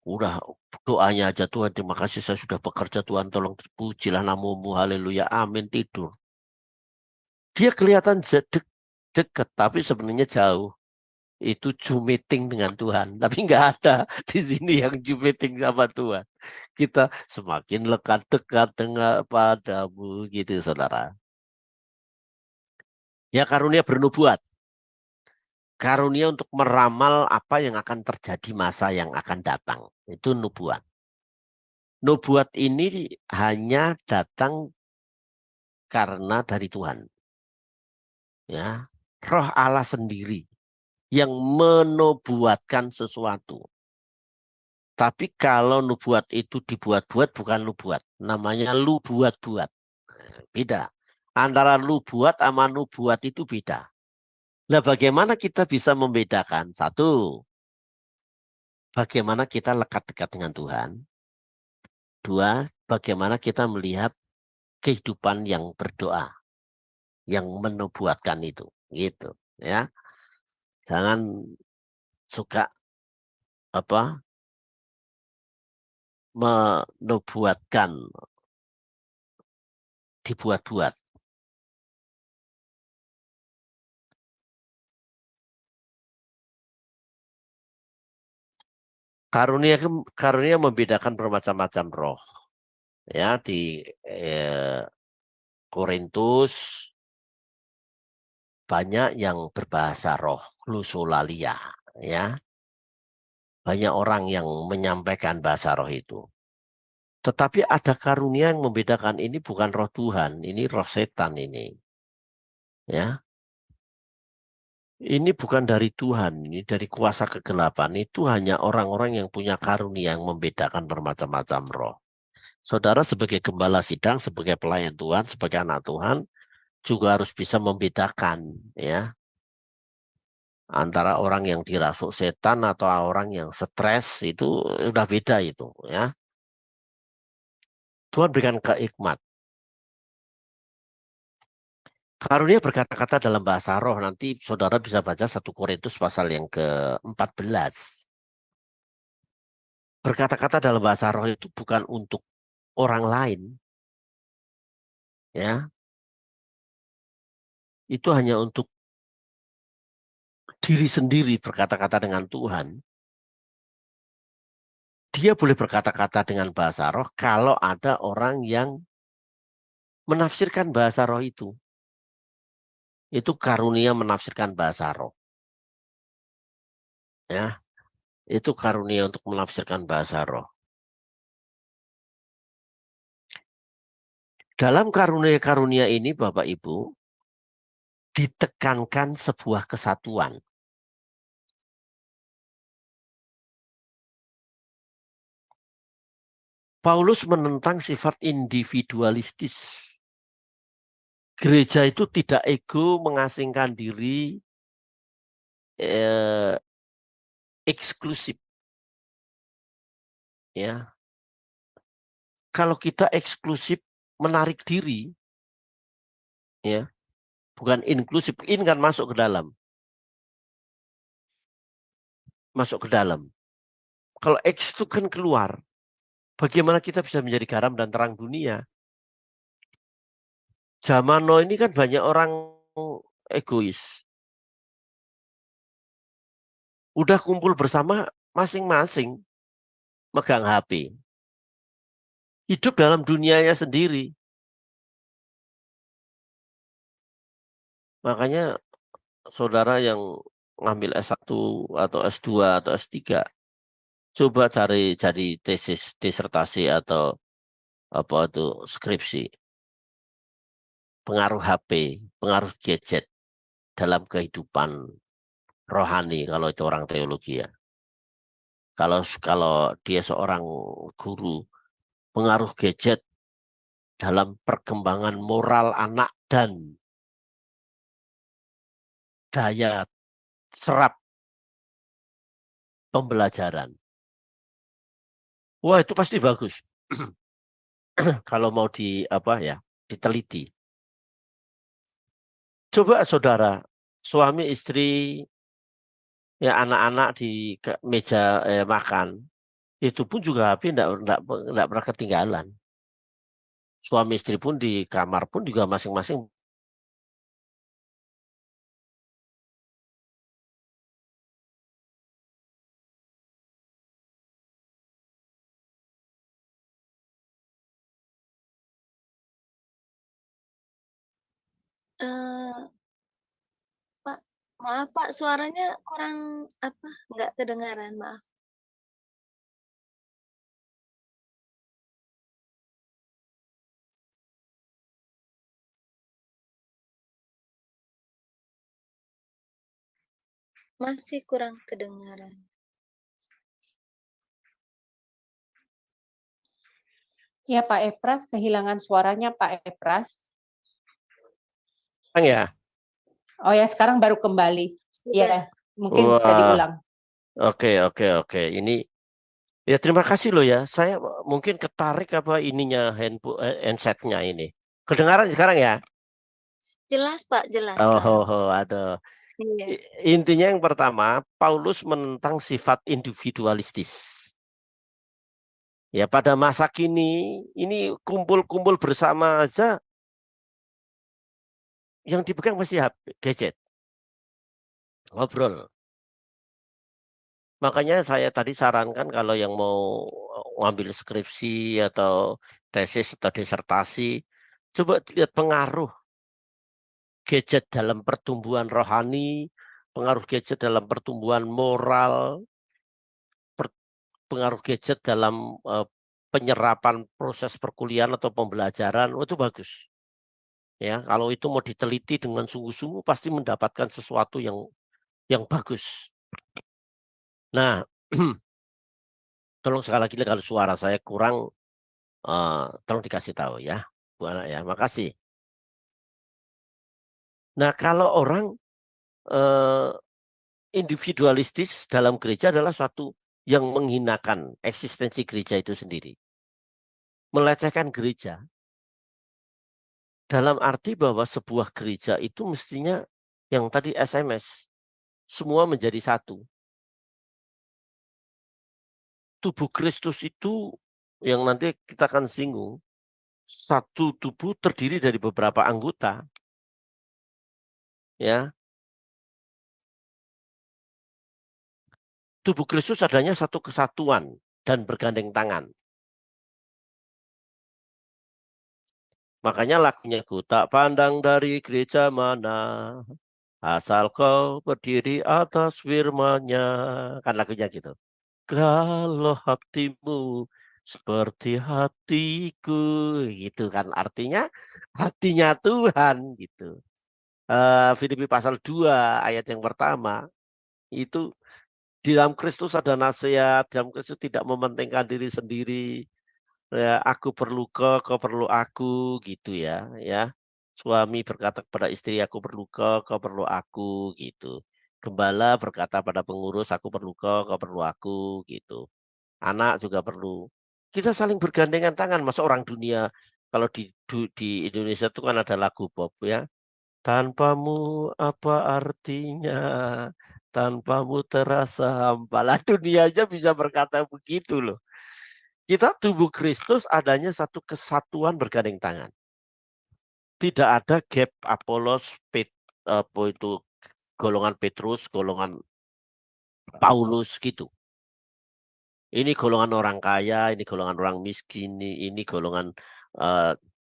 Udah doanya aja, Tuhan terima kasih saya sudah bekerja, Tuhan tolong pujilah namamu, haleluya, amin, tidur. Dia kelihatan dekat, tapi sebenarnya jauh. Itu Zoom meeting dengan Tuhan. Tapi nggak ada di sini yang Zoom meeting sama Tuhan. Kita semakin lekat dekat dengan padamu gitu saudara. Ya, karunia bernubuat. Karunia untuk meramal apa yang akan terjadi masa yang akan datang. Itu nubuat. Nubuat ini hanya datang karena dari Tuhan. Ya, Roh Allah sendiri yang menubuatkan sesuatu. Tapi kalau nubuat itu dibuat-buat bukan nubuat. Namanya lu buat-buat. Beda. Antara lu buat sama nubuat itu beda. Nah, bagaimana kita bisa membedakan? Satu, bagaimana kita lekat dekat dengan Tuhan. Dua, bagaimana kita melihat kehidupan yang berdoa, yang menubuatkan itu. Gitu. Ya, jangan suka menubuatkan, dibuat-buat. Karunia membedakan bermacam-macam roh. Ya, di Korintus banyak yang berbahasa roh, glosolalia, ya. Banyak orang yang menyampaikan bahasa roh itu. Tetapi ada karunia yang membedakan, ini bukan roh Tuhan, ini roh setan ini. Ya. Ini bukan dari Tuhan, ini dari kuasa kegelapan. Itu hanya orang-orang yang punya karunia yang membedakan bermacam-macam roh. Saudara sebagai gembala sidang, sebagai pelayan Tuhan, sebagai anak Tuhan, juga harus bisa membedakan ya antara orang yang dirasuk setan atau orang yang stres. Itu udah beda itu ya. Tuhan berikan kehikmat. Karunia berkata-kata dalam bahasa roh, nanti saudara bisa baca 1 Korintus pasal yang ke-14. Berkata-kata dalam bahasa roh itu bukan untuk orang lain, ya. Itu hanya untuk diri sendiri berkata-kata dengan Tuhan. Dia boleh berkata-kata dengan bahasa roh kalau ada orang yang menafsirkan bahasa roh itu. Itu karunia menafsirkan bahasa roh. Ya, itu karunia untuk menafsirkan bahasa roh. Dalam karunia-karunia ini, Bapak Ibu, ditekankan sebuah kesatuan. Paulus menentang sifat individualistis. Gereja itu tidak ego, mengasingkan diri, eksklusif. Ya, kalau kita eksklusif, menarik diri, ya, bukan inklusif. In kan masuk ke dalam, masuk ke dalam. Kalau eks itu kan keluar. Bagaimana kita bisa menjadi garam dan terang dunia? Zaman now ini kan banyak orang egois. Udah kumpul bersama masing-masing megang HP. Hidup dalam dunianya sendiri. Makanya saudara yang ngambil S1 atau S2 atau S3, coba cari tesis, disertasi atau apa itu skripsi. Pengaruh HP, pengaruh gadget dalam kehidupan rohani kalau itu orang teologi ya. Kalau dia seorang guru, pengaruh gadget dalam perkembangan moral anak dan daya serap pembelajaran. Wah, itu pasti bagus. Kalau mau diteliti. Coba saudara, suami istri, ya anak-anak di meja makan, itu pun juga HP enggak pernah ketinggalan. Suami istri pun di kamar pun juga masing-masing. Pak, maaf Pak, suaranya kurang nggak kedengaran, maaf. Masih kurang kedengaran. Ya Pak Epras, kehilangan suaranya Pak Epras. Ya. Oh ya, sekarang baru kembali. Ya, mungkin bisa Wah. diulang. Oke. Ini ya terima kasih loh ya. Saya mungkin ketarik apa ininya handsetnya ini. Kedengaran sekarang ya? Jelas Pak, jelas. Aduh. Iya. Intinya yang pertama, Paulus menentang sifat individualistis. Ya pada masa kini, ini kumpul-kumpul bersama aja, yang dipegang masih gadget. Ngobrol. Makanya saya tadi sarankan kalau yang mau ngambil skripsi atau tesis atau disertasi, coba lihat pengaruh gadget dalam pertumbuhan rohani, pengaruh gadget dalam pertumbuhan moral, pengaruh gadget dalam penyerapan proses perkuliahan atau pembelajaran. Itu bagus. Ya, kalau itu mau diteliti dengan sungguh-sungguh pasti mendapatkan sesuatu yang yang bagus. Nah, tolong sekali lagi kalau suara saya kurang, tolong dikasih tahu ya, Bu Anak ya. Makasih. Nah, kalau orang individualistis dalam gereja adalah suatu yang menghinakan eksistensi gereja itu sendiri. Melecehkan gereja dalam arti bahwa sebuah gereja itu mestinya yang tadi SMS, semua menjadi satu. Tubuh Kristus itu yang nanti kita akan singgung, satu tubuh terdiri dari beberapa anggota. Ya, tubuh Kristus adanya satu kesatuan dan bergandeng tangan. Makanya lagunya ku tak pandang dari gereja mana, asal kau berdiri atas firman-Nya. Kan lagunya gitu. Kalau hatimu seperti hatiku, gitu kan. Artinya hatinya Tuhan gitu. Filipi pasal 2 ayat yang pertama, itu di dalam Kristus ada nasihat, dalam Kristus tidak mementingkan diri sendiri. Ya, aku perlu kau perlu aku gitu ya, ya. Suami berkata kepada istri, aku perlu kau perlu aku gitu. Gembala berkata pada pengurus, aku perlu kau perlu aku gitu. Anak juga perlu. Kita saling bergandengan tangan, masa orang dunia kalau di Indonesia itu kan ada lagu pop ya. Tanpamu apa artinya? Tanpamu terasa hampa. Lah dunia aja bisa berkata begitu loh. Kita tubuh Kristus adanya satu kesatuan bergandeng tangan. Tidak ada gap Apolos, apa itu golongan Petrus, golongan Paulus gitu. Ini golongan orang kaya, ini golongan orang miskin, ini golongan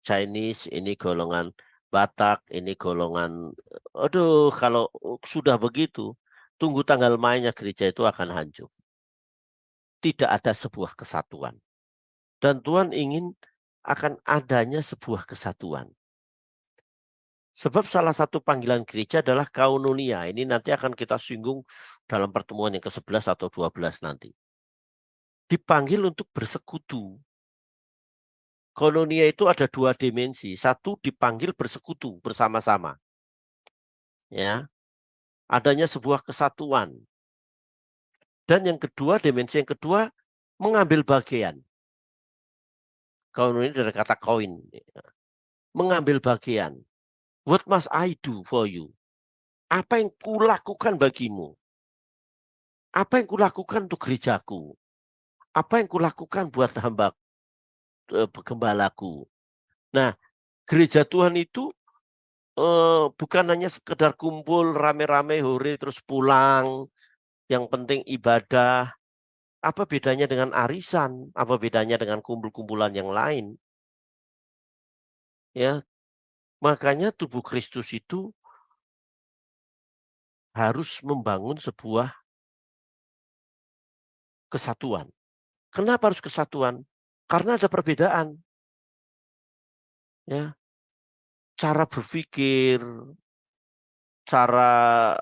Chinese, ini golongan Batak, ini golongan, aduh kalau sudah begitu, tunggu tanggal mainnya gereja itu akan hancur. Tidak ada sebuah kesatuan. Dan Tuhan ingin akan adanya sebuah kesatuan. Sebab salah satu panggilan gereja adalah kaunonia. Ini nanti akan kita singgung dalam pertemuan yang ke-11 atau 12 nanti. Dipanggil untuk bersekutu. Koinonia itu ada dua dimensi. Satu dipanggil bersekutu bersama-sama. Ya. Adanya sebuah kesatuan. Dan yang kedua, dimensi yang kedua mengambil bagian. Koinonia dari kata koin. Mengambil bagian. What must I do for you? Apa yang kulakukan bagimu? Apa yang kulakukan untuk gerejaku? Apa yang kulakukan buat hamba gembalaku? Nah, gereja Tuhan itu bukan hanya sekedar kumpul rame-rame hore terus pulang, yang penting ibadah. Apa bedanya dengan arisan? Apa bedanya dengan kumpul-kumpulan yang lain? Ya, makanya tubuh Kristus itu harus membangun sebuah kesatuan. Kenapa harus kesatuan? Karena ada perbedaan. Ya, cara berpikir, cara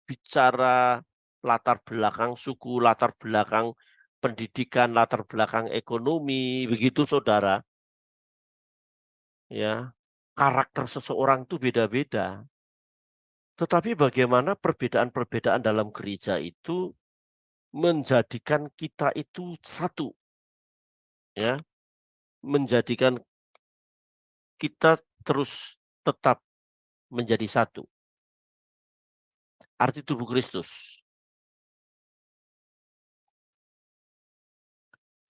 bicara, latar belakang suku, latar belakang pendidikan, latar belakang ekonomi, begitu saudara. Ya, karakter seseorang itu beda-beda. Tetapi bagaimana perbedaan-perbedaan dalam gereja itu menjadikan kita itu satu, ya, menjadikan kita terus tetap menjadi satu. Arti tubuh Kristus.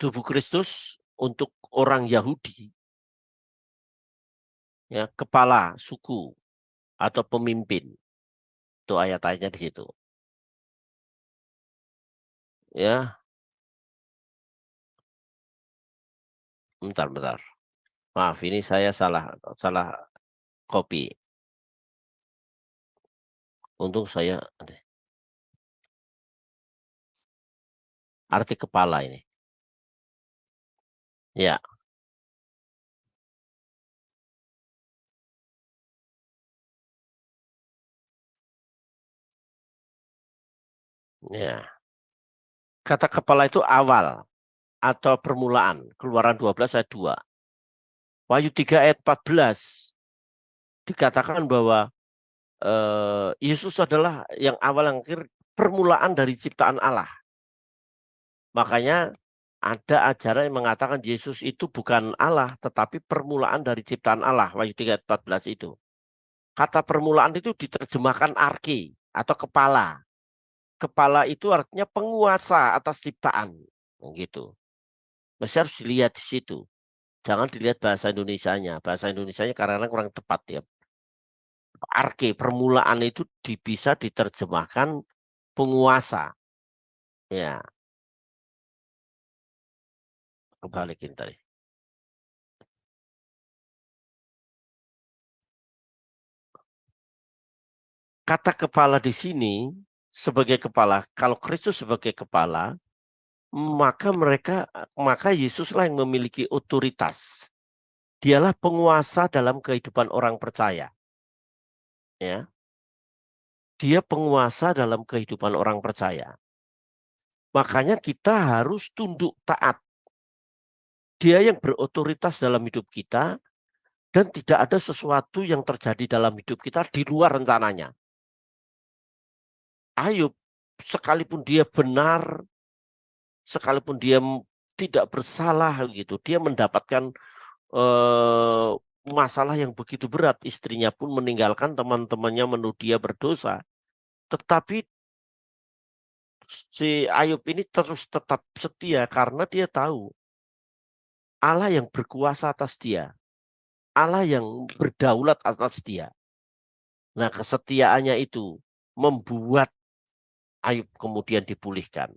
Tubuh Kristus untuk orang Yahudi, ya, kepala suku atau pemimpin. Itu ayat-ayatnya di situ. Ya, bentar. Maaf, ini saya salah copy. Untung saya arti kepala ini. Ya, Ya. Kata kepala itu awal atau permulaan. Keluaran 12 ayat 2. Wahyu 3 ayat 14 dikatakan bahwa Yesus adalah yang awal yang akhir, permulaan dari ciptaan Allah. Makanya ada ajaran yang mengatakan Yesus itu bukan Allah, tetapi permulaan dari ciptaan Allah. Wahyu 3 ayat 14 itu. Kata permulaan itu diterjemahkan arke atau kepala. Kepala itu artinya penguasa atas ciptaan. Gitu. Mesti harus dilihat di situ. Jangan dilihat bahasa Indonesianya. Bahasa Indonesianya karena kurang tepat ya. Arke, permulaan itu bisa diterjemahkan penguasa. Ya. Kebalikin tadi. Kata kepala di sini sebagai kepala, kalau Kristus sebagai kepala, maka Yesuslah yang memiliki otoritas. Dialah penguasa dalam kehidupan orang percaya. Ya. Dia penguasa dalam kehidupan orang percaya. Makanya kita harus tunduk taat. Dia yang berotoritas dalam hidup kita dan tidak ada sesuatu yang terjadi dalam hidup kita di luar rencananya. Ayub, sekalipun dia benar, sekalipun dia tidak bersalah gitu, dia mendapatkan masalah yang begitu berat. Istrinya pun meninggalkan, teman-temannya menuduh dia berdosa. Tetapi si Ayub ini terus tetap setia karena dia tahu Allah yang berkuasa atas dia. Allah yang berdaulat atas dia. Nah, kesetiaannya itu membuat Ayub kemudian dipulihkan.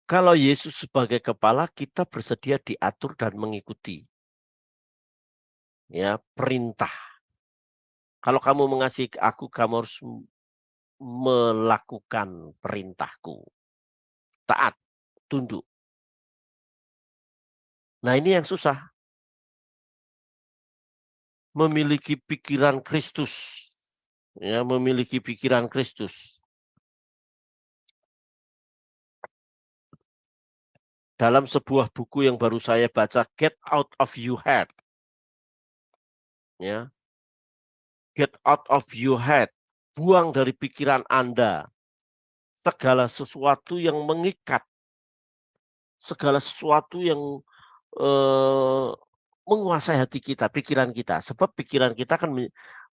Kalau Yesus sebagai kepala, kita bersedia diatur dan mengikuti. Ya, perintah. Kalau kamu mengasihi aku, kamu harus melakukan perintahku. Taat, tunduk. Nah, ini yang susah. Memiliki pikiran Kristus. Ya, memiliki pikiran Kristus. Dalam sebuah buku yang baru saya baca, Get Out of Your Head. Ya. Get out of your head. Buang dari pikiran Anda segala sesuatu yang mengikat. Segala sesuatu yang menguasai hati kita, pikiran kita. Sebab pikiran kita kan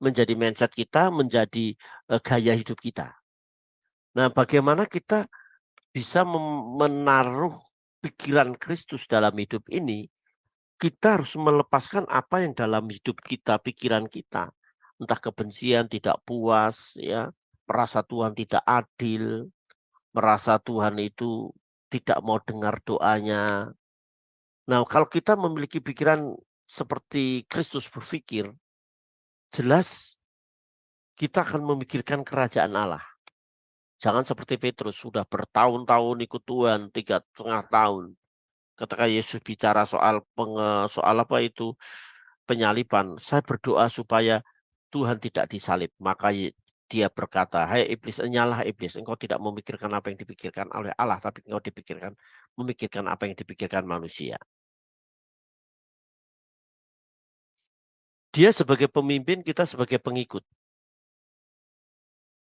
menjadi mindset kita, menjadi gaya hidup kita. Nah, bagaimana kita bisa menaruh pikiran Kristus dalam hidup ini? Kita harus melepaskan apa yang dalam hidup kita, pikiran kita. Entah kebencian, tidak puas, ya, merasa Tuhan tidak adil, merasa Tuhan itu tidak mau dengar doanya. Nah, kalau kita memiliki pikiran seperti Kristus berpikir, jelas kita akan memikirkan kerajaan Allah. Jangan seperti Petrus, sudah bertahun-tahun ikut Tuhan, 3,5 tahun. Ketika Yesus bicara soal apa itu penyaliban, saya berdoa supaya Tuhan tidak disalib. Maka dia berkata, hai iblis, enyalah iblis, engkau tidak memikirkan apa yang dipikirkan oleh Allah, tapi engkau memikirkan apa yang dipikirkan manusia. Dia sebagai pemimpin, kita sebagai pengikut.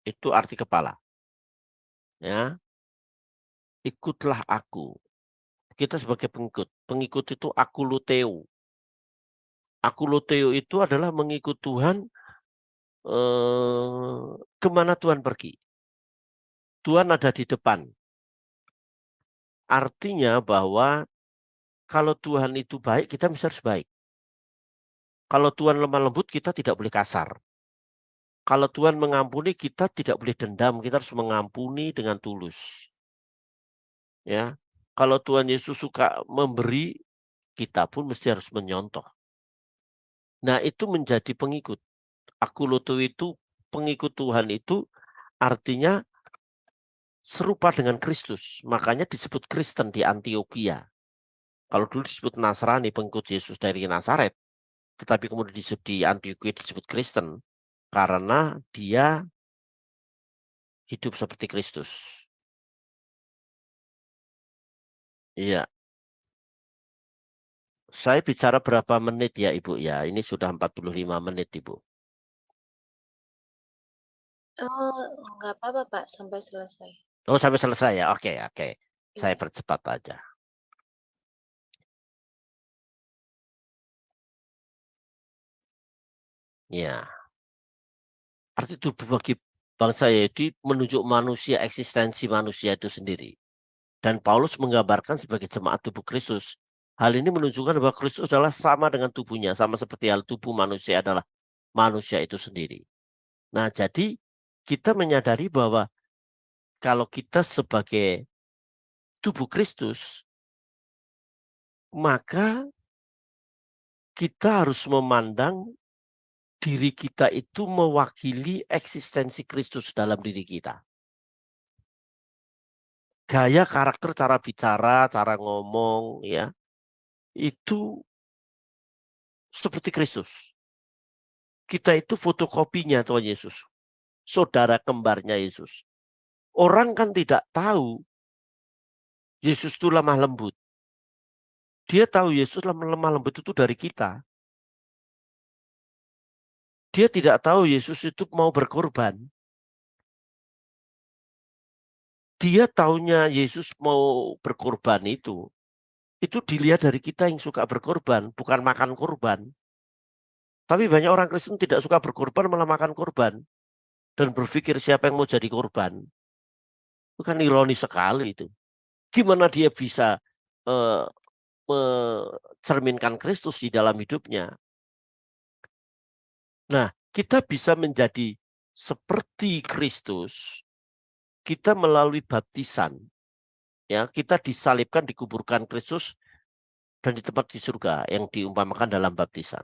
Itu arti kepala. Ya, ikutlah aku. Kita sebagai pengikut. Pengikut itu akuluteo. Akuluteo itu adalah mengikut Tuhan kemana Tuhan pergi. Tuhan ada di depan. Artinya bahwa kalau Tuhan itu baik, kita mesti harus baik. Kalau Tuhan lemah lembut, kita tidak boleh kasar. Kalau Tuhan mengampuni, kita tidak boleh dendam. Kita harus mengampuni dengan tulus. Ya, kalau Tuhan Yesus suka memberi, kita pun mesti harus menyontoh. Nah, itu menjadi pengikut. Akuloto itu pengikut Tuhan itu artinya serupa dengan Kristus. Makanya disebut Kristen di Antioquia. Kalau dulu disebut Nasrani, pengikut Yesus dari Nazaret. Tetapi kemudian disebut di Antioquia disebut Kristen. Karena dia hidup seperti Kristus. Iya. Saya bicara berapa menit ya Ibu ya? Ini sudah 45 menit Ibu. Oh, nggak apa-apa Pak, sampai selesai. Oh, sampai selesai ya? Oke, oke. Saya Iya. percepat aja. Ya. Arti tubuh bagi bangsa Yahudi menunjuk manusia, eksistensi manusia itu sendiri. Dan Paulus menggambarkan sebagai jemaat tubuh Kristus. Hal ini menunjukkan bahwa Kristus adalah sama dengan tubuhnya, sama seperti hal tubuh manusia adalah manusia itu sendiri. Nah, jadi kita menyadari bahwa kalau kita sebagai tubuh Kristus, maka kita harus memandang diri kita itu mewakili eksistensi Kristus dalam diri kita. Gaya, karakter, cara bicara, cara ngomong, ya, itu seperti Kristus. Kita itu fotokopinya Tuhan Yesus, saudara kembarnya Yesus. Orang kan tidak tahu Yesus itu lemah lembut. Dia tahu Yesus lemah lembut itu dari kita. Dia tidak tahu Yesus itu mau berkorban. Dia taunya Yesus mau berkorban itu dilihat dari kita yang suka berkorban, bukan makan korban. Tapi banyak orang Kristen tidak suka berkorban, malah makan korban. Dan berpikir siapa yang mau jadi korban. Itu kan ironis sekali itu. Gimana dia bisa mencerminkan Kristus di dalam hidupnya? Nah, kita bisa menjadi seperti Kristus, kita melalui baptisan. Ya, kita disalibkan, dikuburkan Kristus, dan di tempat di surga yang diumpamakan dalam baptisan.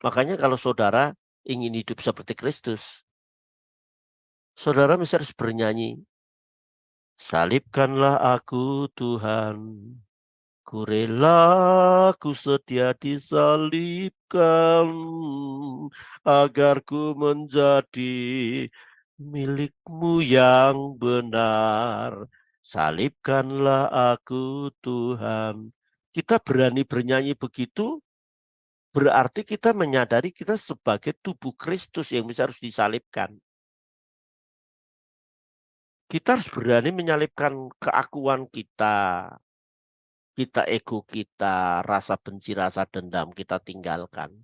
Makanya kalau saudara ingin hidup seperti Kristus, saudara mesti harus bernyanyi, salibkanlah aku Tuhan, ku rela, ku setia disalibkan, agar ku menjadi milikmu yang benar. Salibkanlah aku Tuhan. Kita berani bernyanyi begitu, berarti kita menyadari kita sebagai tubuh Kristus yang bisa harus disalibkan. Kita harus berani menyalibkan keakuan kita, ego kita, rasa benci, rasa dendam kita tinggalkan.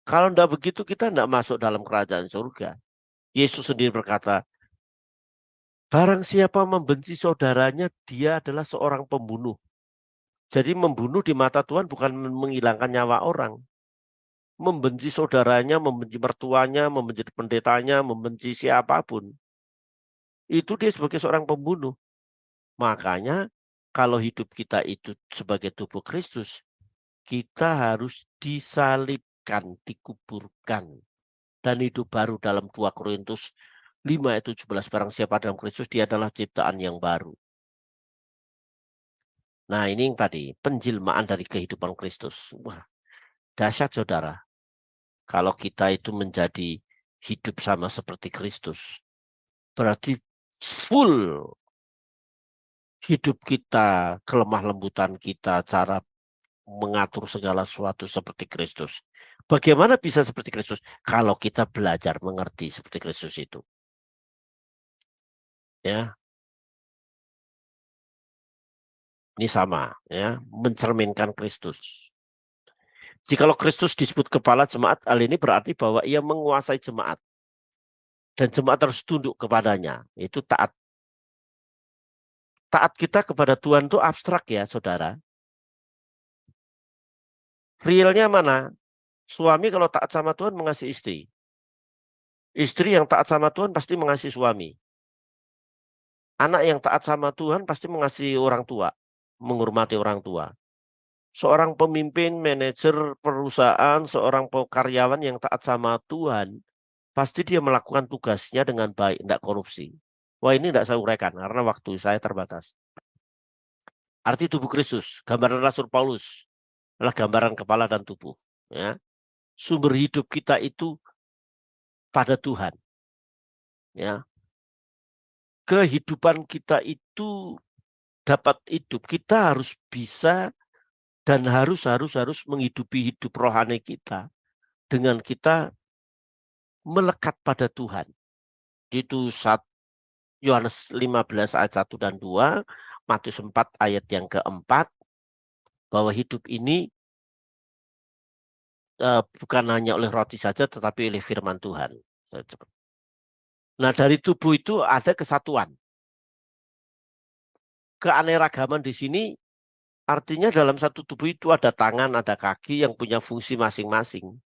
Kalau tidak begitu kita tidak masuk dalam kerajaan surga. Yesus sendiri berkata, barang siapa membenci saudaranya, dia adalah seorang pembunuh. Jadi membunuh di mata Tuhan bukan menghilangkan nyawa orang. Membenci saudaranya, membenci mertuanya, membenci pendetanya, membenci siapapun. Itu dia sebagai seorang pembunuh. Makanya kalau hidup kita itu sebagai tubuh Kristus, kita harus disalibkan, dikuburkan. Dan hidup baru dalam 2 Korintus 5 ayat 17, barang siapa dalam Kristus, dia adalah ciptaan yang baru. Nah, ini yang tadi, penjelmaan dari kehidupan Kristus. Wah, dahsyat saudara. Kalau kita itu menjadi hidup sama seperti Kristus, berarti full hidup kita, kelemah lembutan kita, cara mengatur segala sesuatu seperti Kristus. Bagaimana bisa seperti Kristus? Kalau kita belajar mengerti seperti Kristus itu. Ya. Ini sama, ya, mencerminkan Kristus. Jikalau Kristus disebut kepala jemaat, hal ini berarti bahwa ia menguasai jemaat. Dan jemaat harus tunduk kepadanya. Itu taat. Taat kita kepada Tuhan itu abstrak ya, saudara. Realnya mana? Suami kalau taat sama Tuhan mengasihi istri. Istri yang taat sama Tuhan pasti mengasihi suami. Anak yang taat sama Tuhan pasti mengasihi orang tua, menghormati orang tua. Seorang pemimpin, manajer perusahaan, seorang karyawan yang taat sama Tuhan, pasti dia melakukan tugasnya dengan baik, tidak korupsi. Wah, ini tidak saya uraikan karena waktu saya terbatas. Arti tubuh Kristus, gambaran Rasul Paulus adalah gambaran kepala dan tubuh. Ya. Sumber hidup kita itu pada Tuhan. Ya. Kehidupan kita itu dapat hidup, kita harus bisa dan harus menghidupi hidup rohani kita dengan kita melekat pada Tuhan. Itu Yohanes 15 ayat 1 dan 2, Matius 4 ayat yang keempat, bahwa hidup ini bukan hanya oleh roti saja, tetapi oleh firman Tuhan. Nah, dari tubuh itu ada kesatuan. Keanekaragaman di sini artinya dalam satu tubuh itu ada tangan, ada kaki yang punya fungsi masing-masing.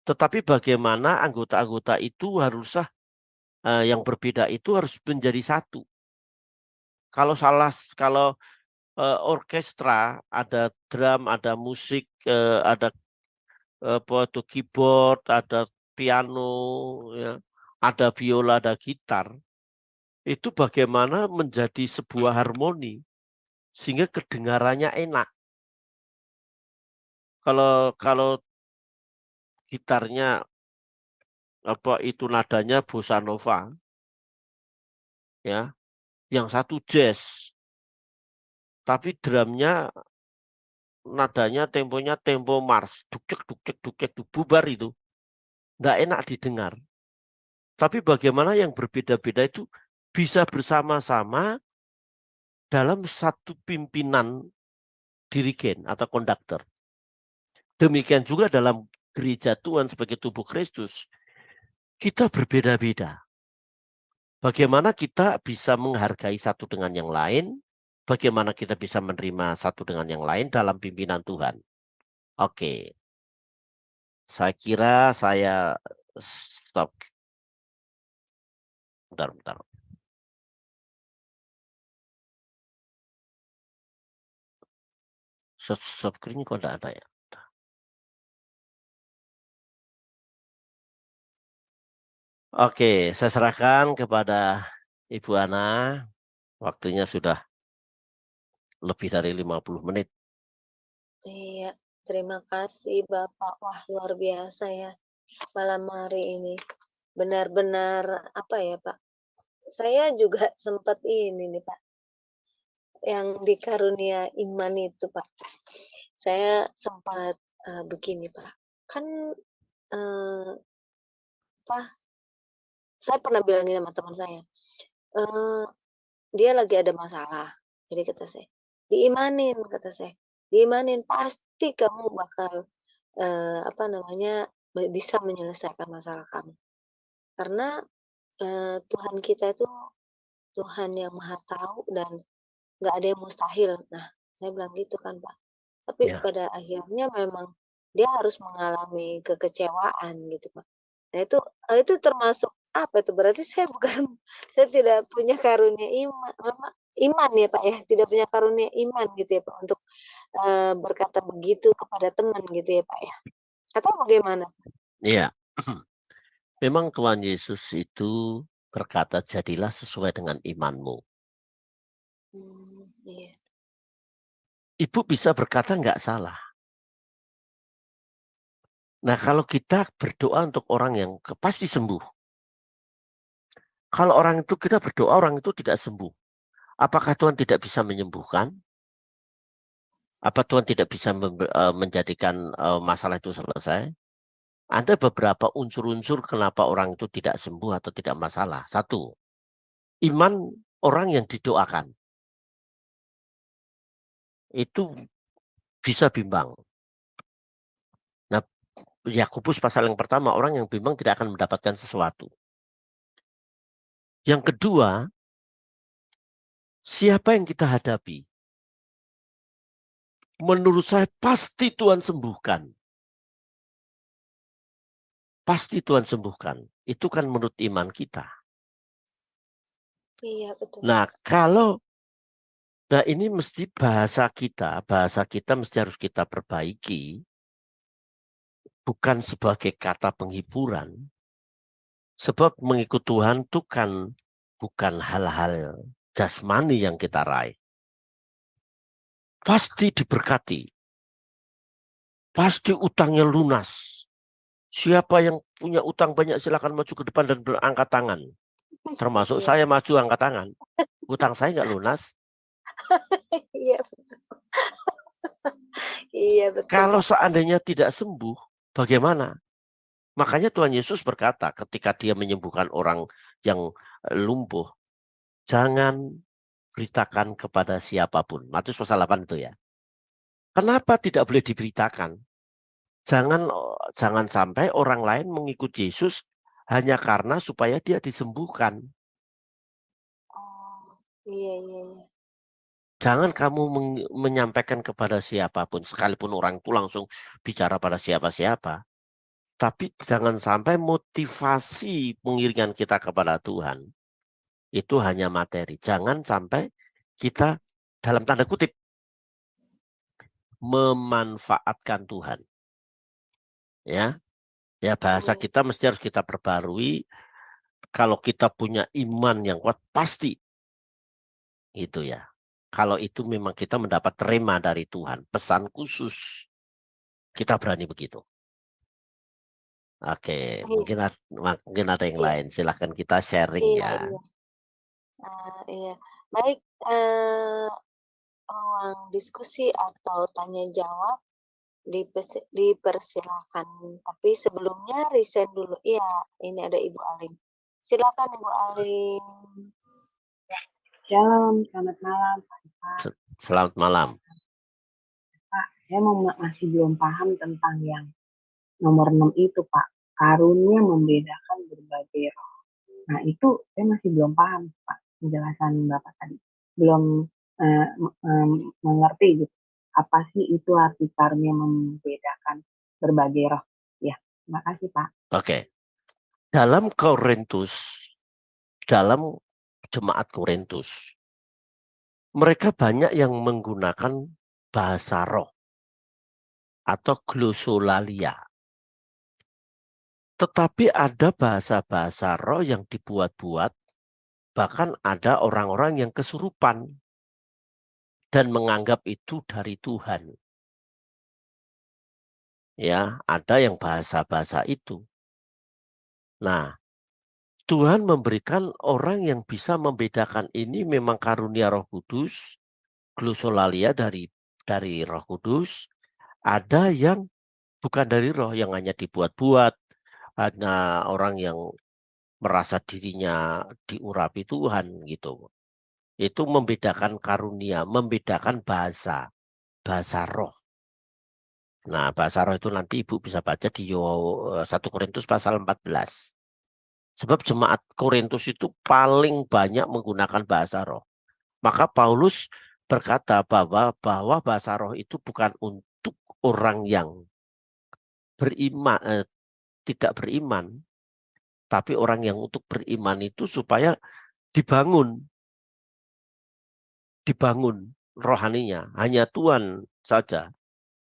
Tetapi bagaimana anggota-anggota itu haruslah yang berbeda itu harus menjadi satu. Kalau orkestra, ada drum, ada musik, ada keyboard, ada piano, ya, ada biola, ada gitar. Itu bagaimana menjadi sebuah harmoni sehingga kedengarannya enak. Kalau gitarnya itu nadanya bossa nova, ya, yang satu jazz, tapi drumnya nadanya temponya tempo mars, duk bubar itu, nggak enak didengar. Tapi bagaimana yang berbeda-beda itu bisa bersama-sama dalam satu pimpinan dirigen atau konduktor. Demikian juga dalam gereja Tuhan sebagai tubuh Kristus, kita berbeda-beda. Bagaimana kita bisa menghargai satu dengan yang lain, bagaimana kita bisa menerima satu dengan yang lain dalam pimpinan Tuhan. Oke, saya kira saya stop. Bentar. Screen kok tidak ada ya? Oke, saya serahkan kepada Ibu Ana. Waktunya sudah lebih dari 50 menit. Iya, terima kasih Bapak. Wah, luar biasa ya malam hari ini. Benar-benar apa ya, Pak? Saya juga sempat ini nih, Pak. Yang dikarunia iman itu, Pak. Saya sempat begini, Pak. Kan saya pernah bilangin sama teman saya, dia lagi ada masalah. Jadi kata saya, diimanin kata saya, diimanin pasti kamu bakal bisa menyelesaikan masalah kamu. Karena Tuhan kita itu Tuhan yang Maha Tahu dan nggak ada yang mustahil. Nah, saya bilang gitu kan, Pak. Tapi pada akhirnya memang dia harus mengalami kekecewaan gitu, Pak. Nah, itu termasuk apa itu? Berarti saya tidak punya karunia iman ya, Pak ya, tidak punya karunia iman gitu ya, Pak, untuk berkata begitu kepada teman gitu ya, Pak ya. Atau bagaimana? Iya. Memang Tuhan Yesus itu berkata, jadilah sesuai dengan imanmu. Iya. Ibu bisa berkata nggak salah. Nah, kalau kita berdoa untuk orang yang pasti sembuh. Kalau orang itu kita berdoa orang itu tidak sembuh. Apakah Tuhan tidak bisa menyembuhkan? Apa Tuhan tidak bisa menjadikan masalah itu selesai? Ada beberapa unsur-unsur kenapa orang itu tidak sembuh atau tidak masalah. Satu, iman orang yang didoakan. Itu bisa bimbang. Nah, Yakobus pasal yang pertama, orang yang bimbang tidak akan mendapatkan sesuatu. Yang kedua, siapa yang kita hadapi? Menurut saya pasti Tuhan sembuhkan. Pasti Tuhan sembuhkan. Itu kan menurut iman kita. Iya, betul. Nah, ini mesti bahasa kita mesti harus kita perbaiki. Bukan sebagai kata penghiburan. Sebab mengikut Tuhan itu kan bukan hal-hal jasmani yang kita raih. Pasti diberkati. Pasti utangnya lunas. Siapa yang punya utang banyak silakan maju ke depan dan berangkat tangan. Termasuk Iya. saya maju angkat tangan. Utang saya nggak lunas. Iya betul. Iya betul. Kalau seandainya tidak sembuh, bagaimana? Makanya Tuhan Yesus berkata ketika dia menyembuhkan orang yang lumpuh, jangan beritakan kepada siapapun. Matius pasal 8 itu ya. Kenapa tidak boleh diberitakan? Jangan sampai orang lain mengikut Yesus hanya karena supaya dia disembuhkan. Oh, iya iya iya. Jangan kamu menyampaikan kepada siapapun, sekalipun orang itu langsung bicara pada siapa-siapa. Tapi jangan sampai motivasi pengiringan kita kepada Tuhan itu hanya materi. Jangan sampai kita dalam tanda kutip memanfaatkan Tuhan. Ya, bahasa kita mesti harus kita perbarui. Kalau kita punya iman yang kuat pasti itu ya. Kalau itu memang kita mendapat rema dari Tuhan, pesan khusus, kita berani begitu. Oke, mungkin ada yang lain. Silahkan kita sharing ya. Iya. Iya. Baik, ruang diskusi atau tanya jawab dipersilakan. Tapi sebelumnya resign dulu. Iya, ini ada Ibu Aling. Silakan Ibu Aling. Shalom, selamat malam Pak. Selamat malam. Pak, saya masih belum paham tentang yang nomor 6 itu Pak. Karunia membedakan berbagai roh. Nah itu saya masih belum paham Pak, penjelasan Bapak tadi. Belum mengerti gitu. Apa sih itu arti karunia membedakan berbagai roh? Ya, terima kasih Pak. Oke. Dalam jemaat Korintus, mereka banyak yang menggunakan bahasa roh atau glosolalia. Tetapi ada bahasa-bahasa roh yang dibuat-buat, bahkan ada orang-orang yang kesurupan dan menganggap itu dari Tuhan. Ya, ada yang bahasa-bahasa itu. Nah, Tuhan memberikan orang yang bisa membedakan ini memang karunia Roh Kudus, glosolalia dari Roh Kudus. Ada yang bukan dari roh, yang hanya dibuat-buat. Hanya orang yang merasa dirinya diurapi Tuhan gitu. Itu membedakan karunia, membedakan bahasa roh. Nah, bahasa roh itu nanti Ibu bisa baca di 1 Korintus pasal 14. Sebab jemaat Korintus itu paling banyak menggunakan bahasa roh. Maka Paulus berkata bahwa bahasa roh itu bukan untuk orang yang beriman, tidak beriman, tapi orang yang untuk beriman itu supaya dibangun rohaninya. Hanya Tuhan saja.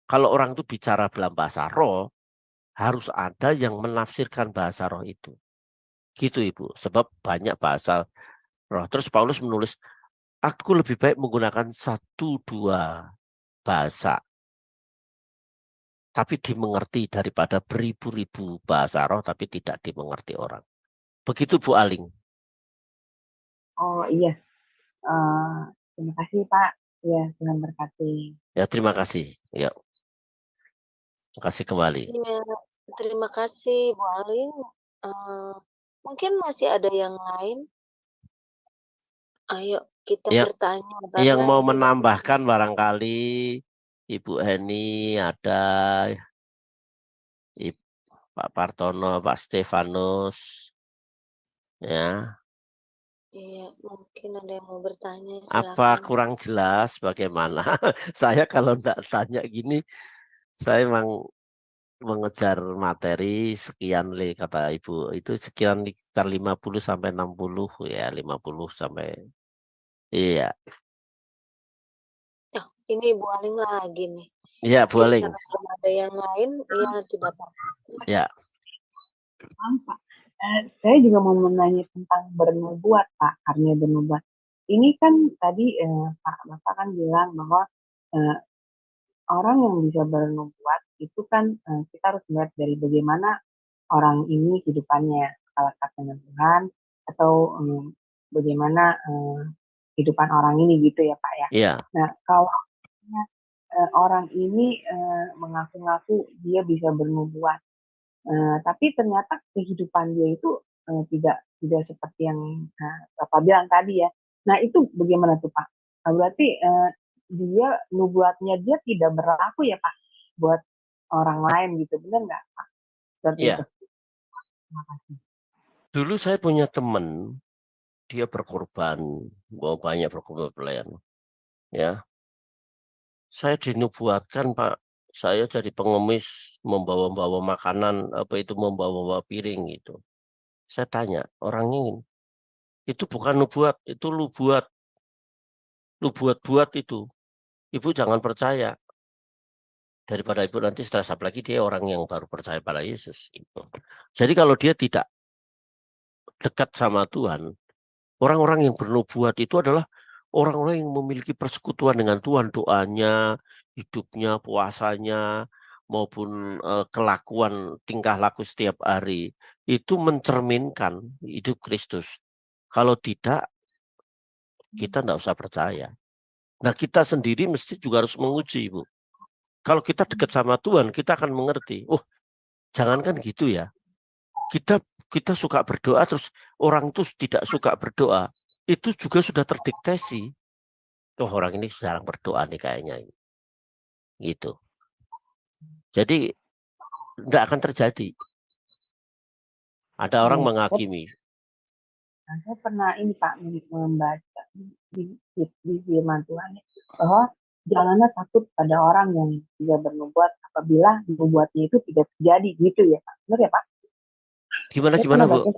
Kalau orang itu bicara dalam bahasa roh, harus ada yang menafsirkan bahasa roh itu. Gitu Ibu, sebab banyak bahasa roh. Terus Paulus menulis, aku lebih baik menggunakan 1-2 bahasa, tapi dimengerti daripada beribu-ribu bahasa roh, tapi tidak dimengerti orang. Begitu Bu Aling. Oh iya, terima kasih Pak. Ya, Tuhan berkati. Ya, terima kasih. Ya. Terima kasih kembali. Ya, terima kasih Bu Aling. Mungkin masih ada yang lain. Ayo kita bertanya. Yang mau menambahkan barangkali Ibu Heni, ada Pak Partono, Pak Stefanus, ya. Iya, mungkin ada yang mau bertanya. Apa Silakan. kurang jelas bagaimana? Saya kalau enggak tanya gini, saya memang mengejar materi sekian kata Ibu. Itu sekian sekitar 50 sampai 60 ya, 50 sampai iya. Oh, ini Bu Aling lagi nih. Iya, Bu Aling. Ada yang lain, ya tidak apa-apa. Ya. Pak. Saya juga mau menanya tentang bernubuat, Pak, karunia bernubuat. Ini kan tadi Pak Bapak kan bilang bahwa orang yang bisa bernubuat itu kan kita harus melihat dari bagaimana orang ini kehidupannya lekat dengan Tuhan atau bagaimana kehidupan orang ini gitu ya Pak ya. Iya. Nah kalau orang ini mengaku-ngaku dia bisa bernubuat, tapi ternyata kehidupan dia itu tidak seperti yang Bapak bilang tadi ya. Nah itu bagaimana tuh Pak? Nah, berarti dia nubuatnya dia tidak berlaku ya Pak buat orang lain gitu, benar nggak Pak? Seperti Iya. itu. Terima kasih. Dulu saya punya teman, dia berkorban, banyak berkorban pelayan. Ya, saya dinubuatkan Pak, saya jadi pengemis, membawa-bawa makanan, membawa-bawa piring gitu. Saya tanya orangnya ini, itu bukan nubuat, itu lu buat itu. Ibu jangan percaya. Daripada ibu nanti stres, apalagi dia orang yang baru percaya pada Yesus. Gitu. Jadi kalau dia tidak dekat sama Tuhan, orang-orang yang bernubuat itu adalah orang-orang yang memiliki persekutuan dengan Tuhan, doanya, hidupnya, puasanya, maupun kelakuan tingkah laku setiap hari itu mencerminkan hidup Kristus. Kalau tidak, kita tidak usah percaya. Nah, kita sendiri mesti juga harus menguji, Ibu. Kalau kita dekat sama Tuhan, kita akan mengerti. Oh, jangankan gitu ya. Kita suka berdoa, terus orang itu tidak suka berdoa. Itu juga sudah terdeteksi. Oh, orang ini jarang berdoa nih kayaknya. Gitu. Jadi, tidak akan terjadi. Ada orang menghakimi. Saya pernah ini Pak membaca di firman Tuhan bahwa janganlah takut pada orang yang tidak bernubuat apabila nubuatnya itu tidak terjadi gitu ya Pak. Benar ya Pak? Gimana Bu?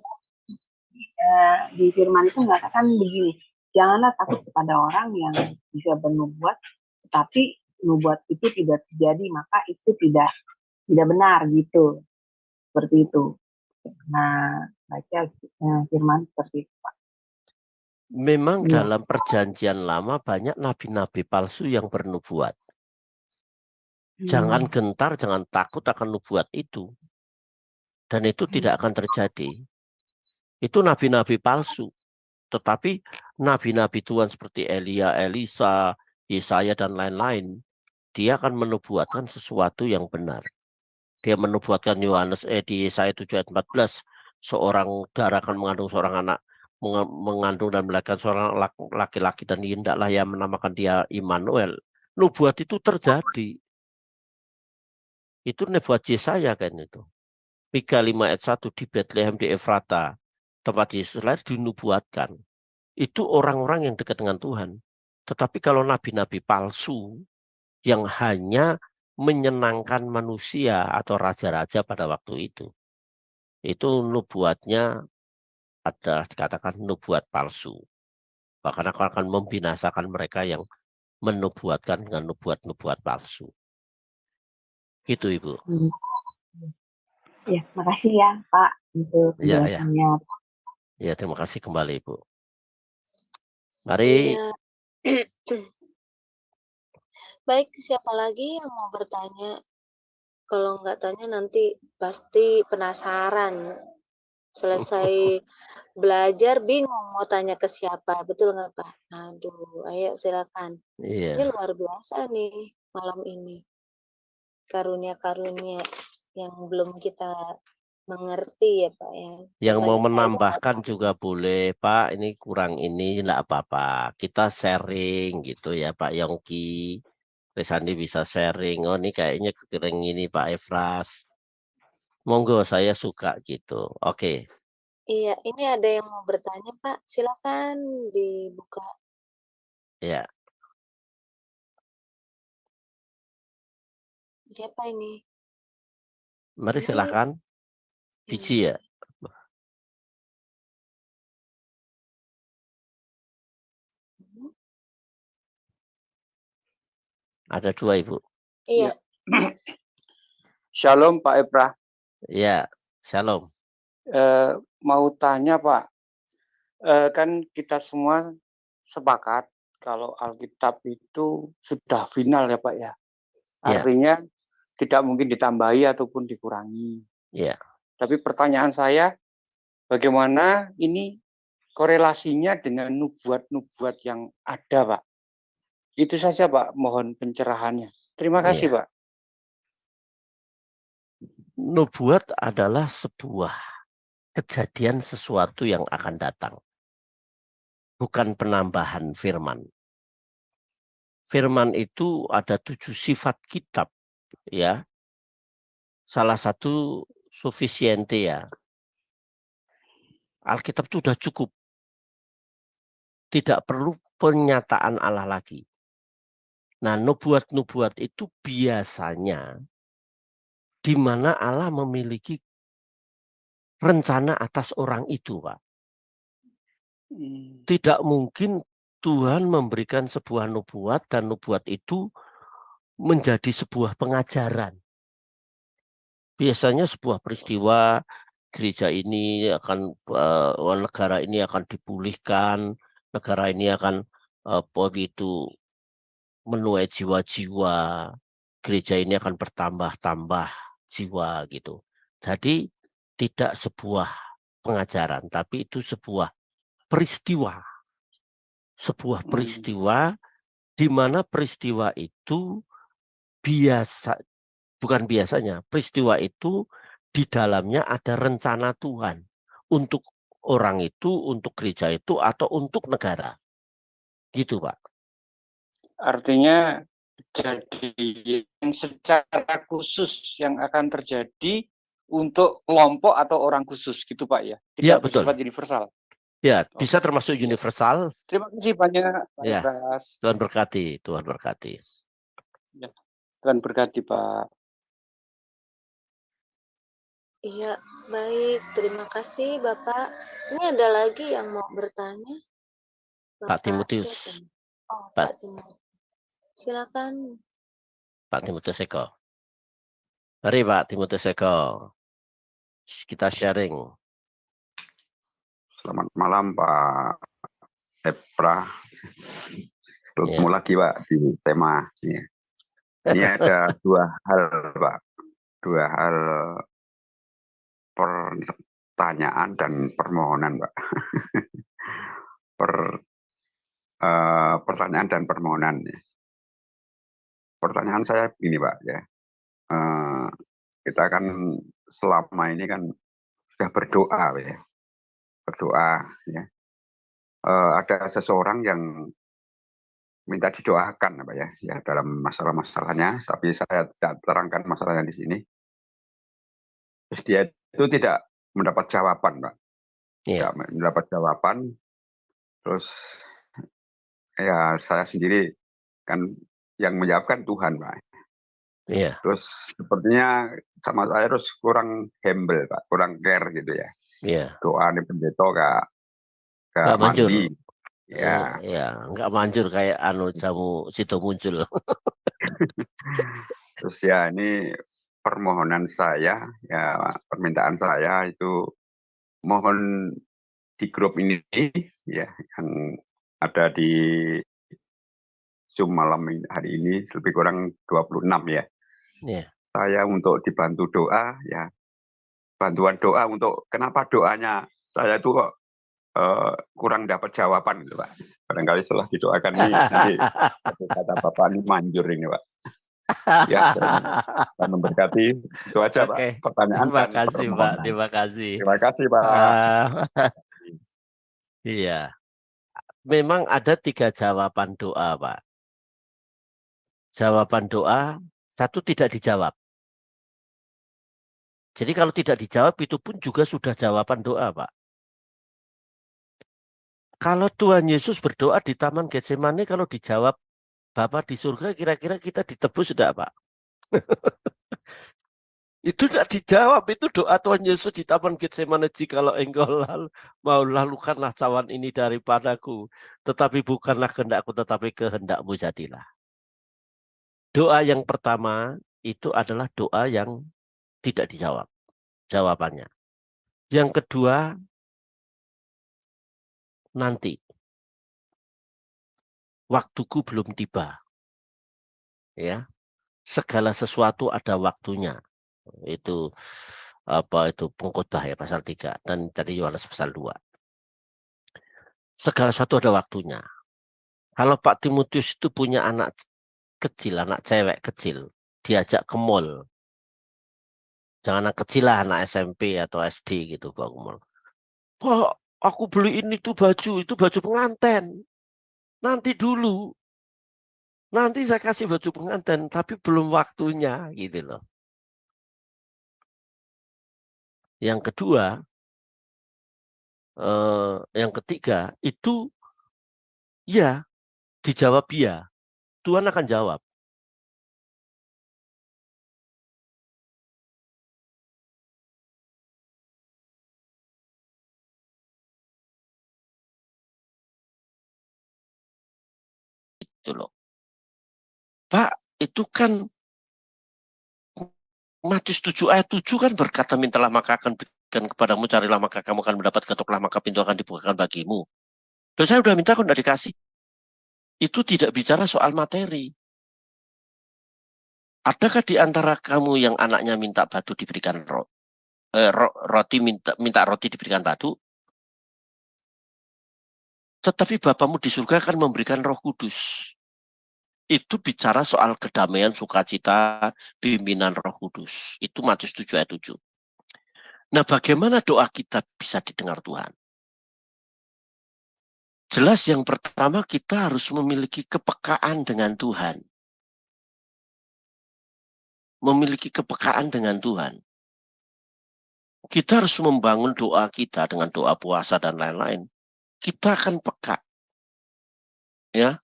Di firman itu mengatakan begini, janganlah takut kepada orang yang bisa bernubuat, tetapi nubuat itu tidak terjadi, maka itu tidak benar gitu, seperti itu. Nah, baca firman seperti itu Pak. Memang dalam perjanjian lama banyak nabi-nabi palsu yang bernubuat. Jangan gentar, jangan takut akan nubuat itu. Dan itu tidak akan terjadi. Itu nabi-nabi palsu. Tetapi nabi-nabi Tuhan seperti Elia, Elisa, Yesaya, dan lain-lain, dia akan menubuatkan sesuatu yang benar. Dia menubuatkan di Yesaya 7 ayat 14, seorang darah akan mengandung seorang anak, mengandung dan melahirkan seorang laki-laki, dan hendaklah ia menamakan dia Immanuel. Nubuat itu terjadi. Itu nubuat Yesaya kan itu. Mika 5 ayat 1 di Bethlehem di Efrata, tempat Yesus lahir, dinubuatkan. Itu orang-orang yang dekat dengan Tuhan. Tetapi kalau nabi-nabi palsu yang hanya menyenangkan manusia atau raja-raja pada waktu itu nubuatnya adalah dikatakan nubuat palsu. Bahkan akan membinasakan mereka yang menubuatkan dengan nubuat-nubuat palsu. Gitu Ibu. Ya, makasih ya Pak untuk penjelasannya. Ya, terima kasih kembali Ibu. Mari. Ya. Baik, siapa lagi yang mau bertanya? Kalau nggak tanya nanti pasti penasaran. Selesai belajar bingung mau tanya ke siapa, betul nggak Pak? Aduh, ayo silakan. Iya. Ini luar biasa nih malam ini. Karunia-karunia yang belum kita mengerti ya Pak ya. Yang mau menambahkan juga boleh Pak, ini kurang ini enggak apa-apa. Kita sharing gitu ya Pak Yongki. Resandi bisa sharing. Oh ini kayaknya kering ini Pak Efras. Monggo, saya suka gitu. Oke. Iya, ini ada yang mau bertanya Pak. Silakan dibuka. Ya. Siapa ini? Mari silakan. Biji ya. Ada 2 Ibu. Iya. Shalom Pak Ebra. Ya, shalom. Mau tanya Pak, kan kita semua sepakat kalau Alkitab itu sudah final ya Pak ya. Artinya tidak mungkin ditambahi ataupun dikurangi. Ya. Tapi pertanyaan saya, bagaimana ini korelasinya dengan nubuat-nubuat yang ada, Pak? Itu saja, Pak. Mohon pencerahannya. Terima kasih, Iya. Pak. Nubuat adalah sebuah kejadian sesuatu yang akan datang. Bukan penambahan firman. Firman itu ada 7 sifat kitab, ya. Salah satu sufisiente, ya. Alkitab itu sudah cukup. Tidak perlu pernyataan Allah lagi. Nah, nubuat-nubuat itu biasanya di mana Allah memiliki rencana atas orang itu, Pak. Tidak mungkin Tuhan memberikan sebuah nubuat dan nubuat itu menjadi sebuah pengajaran. Biasanya sebuah peristiwa gereja ini akan negara ini akan dipulihkan, negara ini akan begitu menuai jiwa-jiwa, gereja ini akan bertambah-tambah jiwa gitu. Jadi tidak sebuah pengajaran, tapi itu sebuah peristiwa. Sebuah peristiwa di mana peristiwa itu bukan biasanya, peristiwa itu di dalamnya ada rencana Tuhan untuk orang itu, untuk gereja itu, atau untuk negara. Gitu, Pak. Artinya kejadian secara khusus yang akan terjadi untuk kelompok atau orang khusus, gitu Pak ya? Tidak Ya, betul. bersifat universal. Ya, bisa termasuk universal. Terima kasih banyak, Pak Ya, Ebras. Tuhan berkati, Tuhan berkati. Ya, Tuhan berkati, Pak. Iya, baik. Terima kasih, Bapak. Ini ada lagi yang mau bertanya? Pak Timotius. Siapa? Oh, Pak Timotius. Silakan. Pak Timotius Eko. Mari Pak Timotius Eko. Kita sharing. Selamat malam Pak Epra. Ketemu lagi Pak di tema. Ini ada 2 hal Pak. 2 hal pertanyaan dan permohonan Pak. Pertanyaan dan permohonan. Pertanyaan saya begini Pak ya. Kita kan selama ini kan sudah berdoa ya. Berdoa ya. Ada seseorang yang minta didoakan Pak ya dalam masalah-masalahnya, tapi saya tidak terangkan masalahnya di sini. Terus dia itu tidak mendapat jawaban, Pak. Tidak mendapat jawaban. Terus ya saya sendiri kan yang menjawabkan Tuhan, Pak. Iya. Terus sepertinya sama saya terus kurang humble, Pak, kurang care gitu ya. Iya. Doa nih pendeta gak manjur. mandi. Ya. Nggak manjur kayak jamu situ muncul. Terus ya ini permohonan saya, ya permintaan saya itu mohon di grup ini ya yang ada di Zoom malam hari ini lebih kurang 26 ya. Yeah. Saya untuk dibantu doa ya. Bantuan doa untuk kenapa doanya saya itu kok kurang dapat jawaban gitu Pak. Barangkali setelah didoakan ini nanti kata Bapak ini manjur ini Pak. Ya, dan memberkati. Itu aja Pak pertanyaan. Terima kasih Pak, terima kasih. Terima kasih Pak. Iya, memang ada 3 jawaban doa Pak. Jawaban doa 1 tidak dijawab. Jadi kalau tidak dijawab itu pun juga sudah jawaban doa Pak. Kalau Tuhan Yesus berdoa di Taman Getsemani, kalau dijawab Bapa di surga, kira-kira kita ditebus sudah Pak? Itu tidak dijawab, itu doa Tuhan Yesus di Taman Getsemani, jikalau engkau mau lalukanlah cawan ini daripadaku, tetapi bukanlah kehendakku, tetapi kehendakmu jadilah. Doa yang pertama itu adalah doa yang tidak dijawab jawabannya. Yang kedua, nanti. Waktuku belum tiba. Ya. Segala sesuatu ada waktunya. Itu apa itu pengkhotbah ya pasal 3 dan tadi Yohanes pasal 2. Segala sesuatu ada waktunya. Kalau Pak Timotius itu punya anak kecil, anak cewek kecil, diajak ke mall. Jangan anak kecil lah, anak SMP atau SD gitu, Pak Kumul. Pak, aku beliin itu baju pengantin. Nanti dulu. Nanti saya kasih baju pengantin, tapi belum waktunya gitu loh. Yang kedua, yang ketiga itu ya dijawab ya. Tuhan akan jawab. Itu loh. Pak, itu kan Matius 7 ayat 7 kan berkata, mintalah maka akan berikan kepadamu, carilah maka kamu akan mendapat, ketuklah maka pintu akan dibukakan bagimu. Dan saya udah minta kok tidak dikasih. Itu tidak bicara soal materi. Adakah di antara kamu yang anaknya minta batu diberikan roti, minta roti diberikan batu? Tetapi Bapamu di surga akan memberikan Roh Kudus. Itu bicara soal kedamaian, sukacita, bimbingan Roh Kudus. Itu Matius 7 ayat 7. Nah, bagaimana doa kita bisa didengar Tuhan? Jelas yang pertama kita harus memiliki kepekaan dengan Tuhan. Memiliki kepekaan dengan Tuhan. Kita harus membangun doa kita dengan doa puasa dan lain-lain. Kita akan peka. Ya.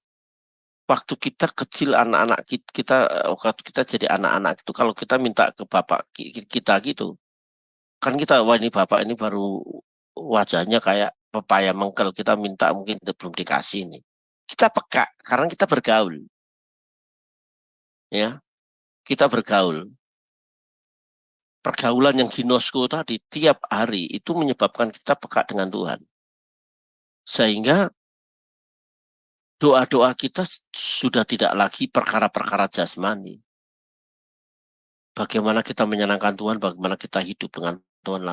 Waktu kita kecil, anak-anak kita, waktu kita jadi anak-anak itu, kalau kita minta ke bapak kita gitu, kan kita, wah ini bapak ini baru wajahnya kayak pepaya mengkel, kita minta mungkin belum dikasih nih. Kita peka, karena kita bergaul. Ya, kita bergaul. Pergaulan yang ginosko tadi, tiap hari, itu menyebabkan kita peka dengan Tuhan. Sehingga doa-doa kita sudah tidak lagi perkara-perkara jasmani. Bagaimana kita menyenangkan Tuhan, bagaimana kita hidup dengan Tuhan,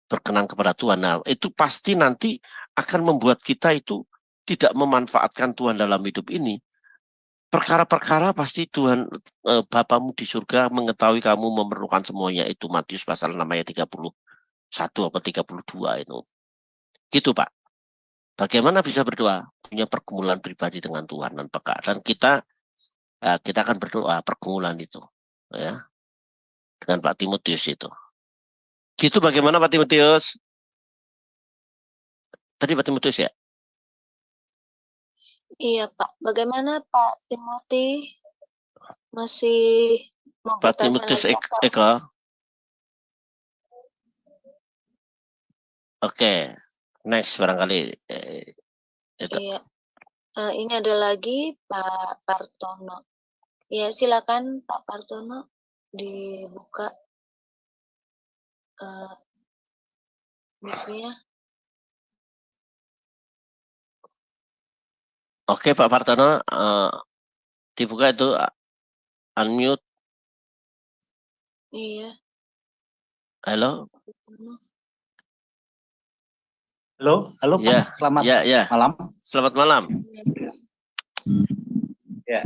berkenan kepada Tuhan. Nah, itu pasti nanti akan membuat kita itu tidak memanfaatkan Tuhan dalam hidup ini. Perkara-perkara pasti Tuhan, Bapamu di surga mengetahui kamu memerlukan semuanya. Itu Matius pasal 6 ayat 31 atau 32 itu. Gitu Pak. Bagaimana bisa berdoa? Punya pergumulan pribadi dengan Tuhan dan peka. Dan kita akan berdoa pergumulan itu, ya, dengan Pak Timotius itu. Gitu bagaimana Pak Timotius? Tadi Pak Timotius ya? Iya Pak. Bagaimana Pak Timothy? Masih mau Pak bertanya Timotius lagi, Eko. Oke. Next barangkali. Itu. Iya. Ini ada lagi Pak Partono. Ya, silakan Pak Partono dibuka mic-nya. Oke Pak Partono, dibuka itu unmute. Iya. Halo. Halo ya, Pak, selamat malam. Selamat malam. Ya,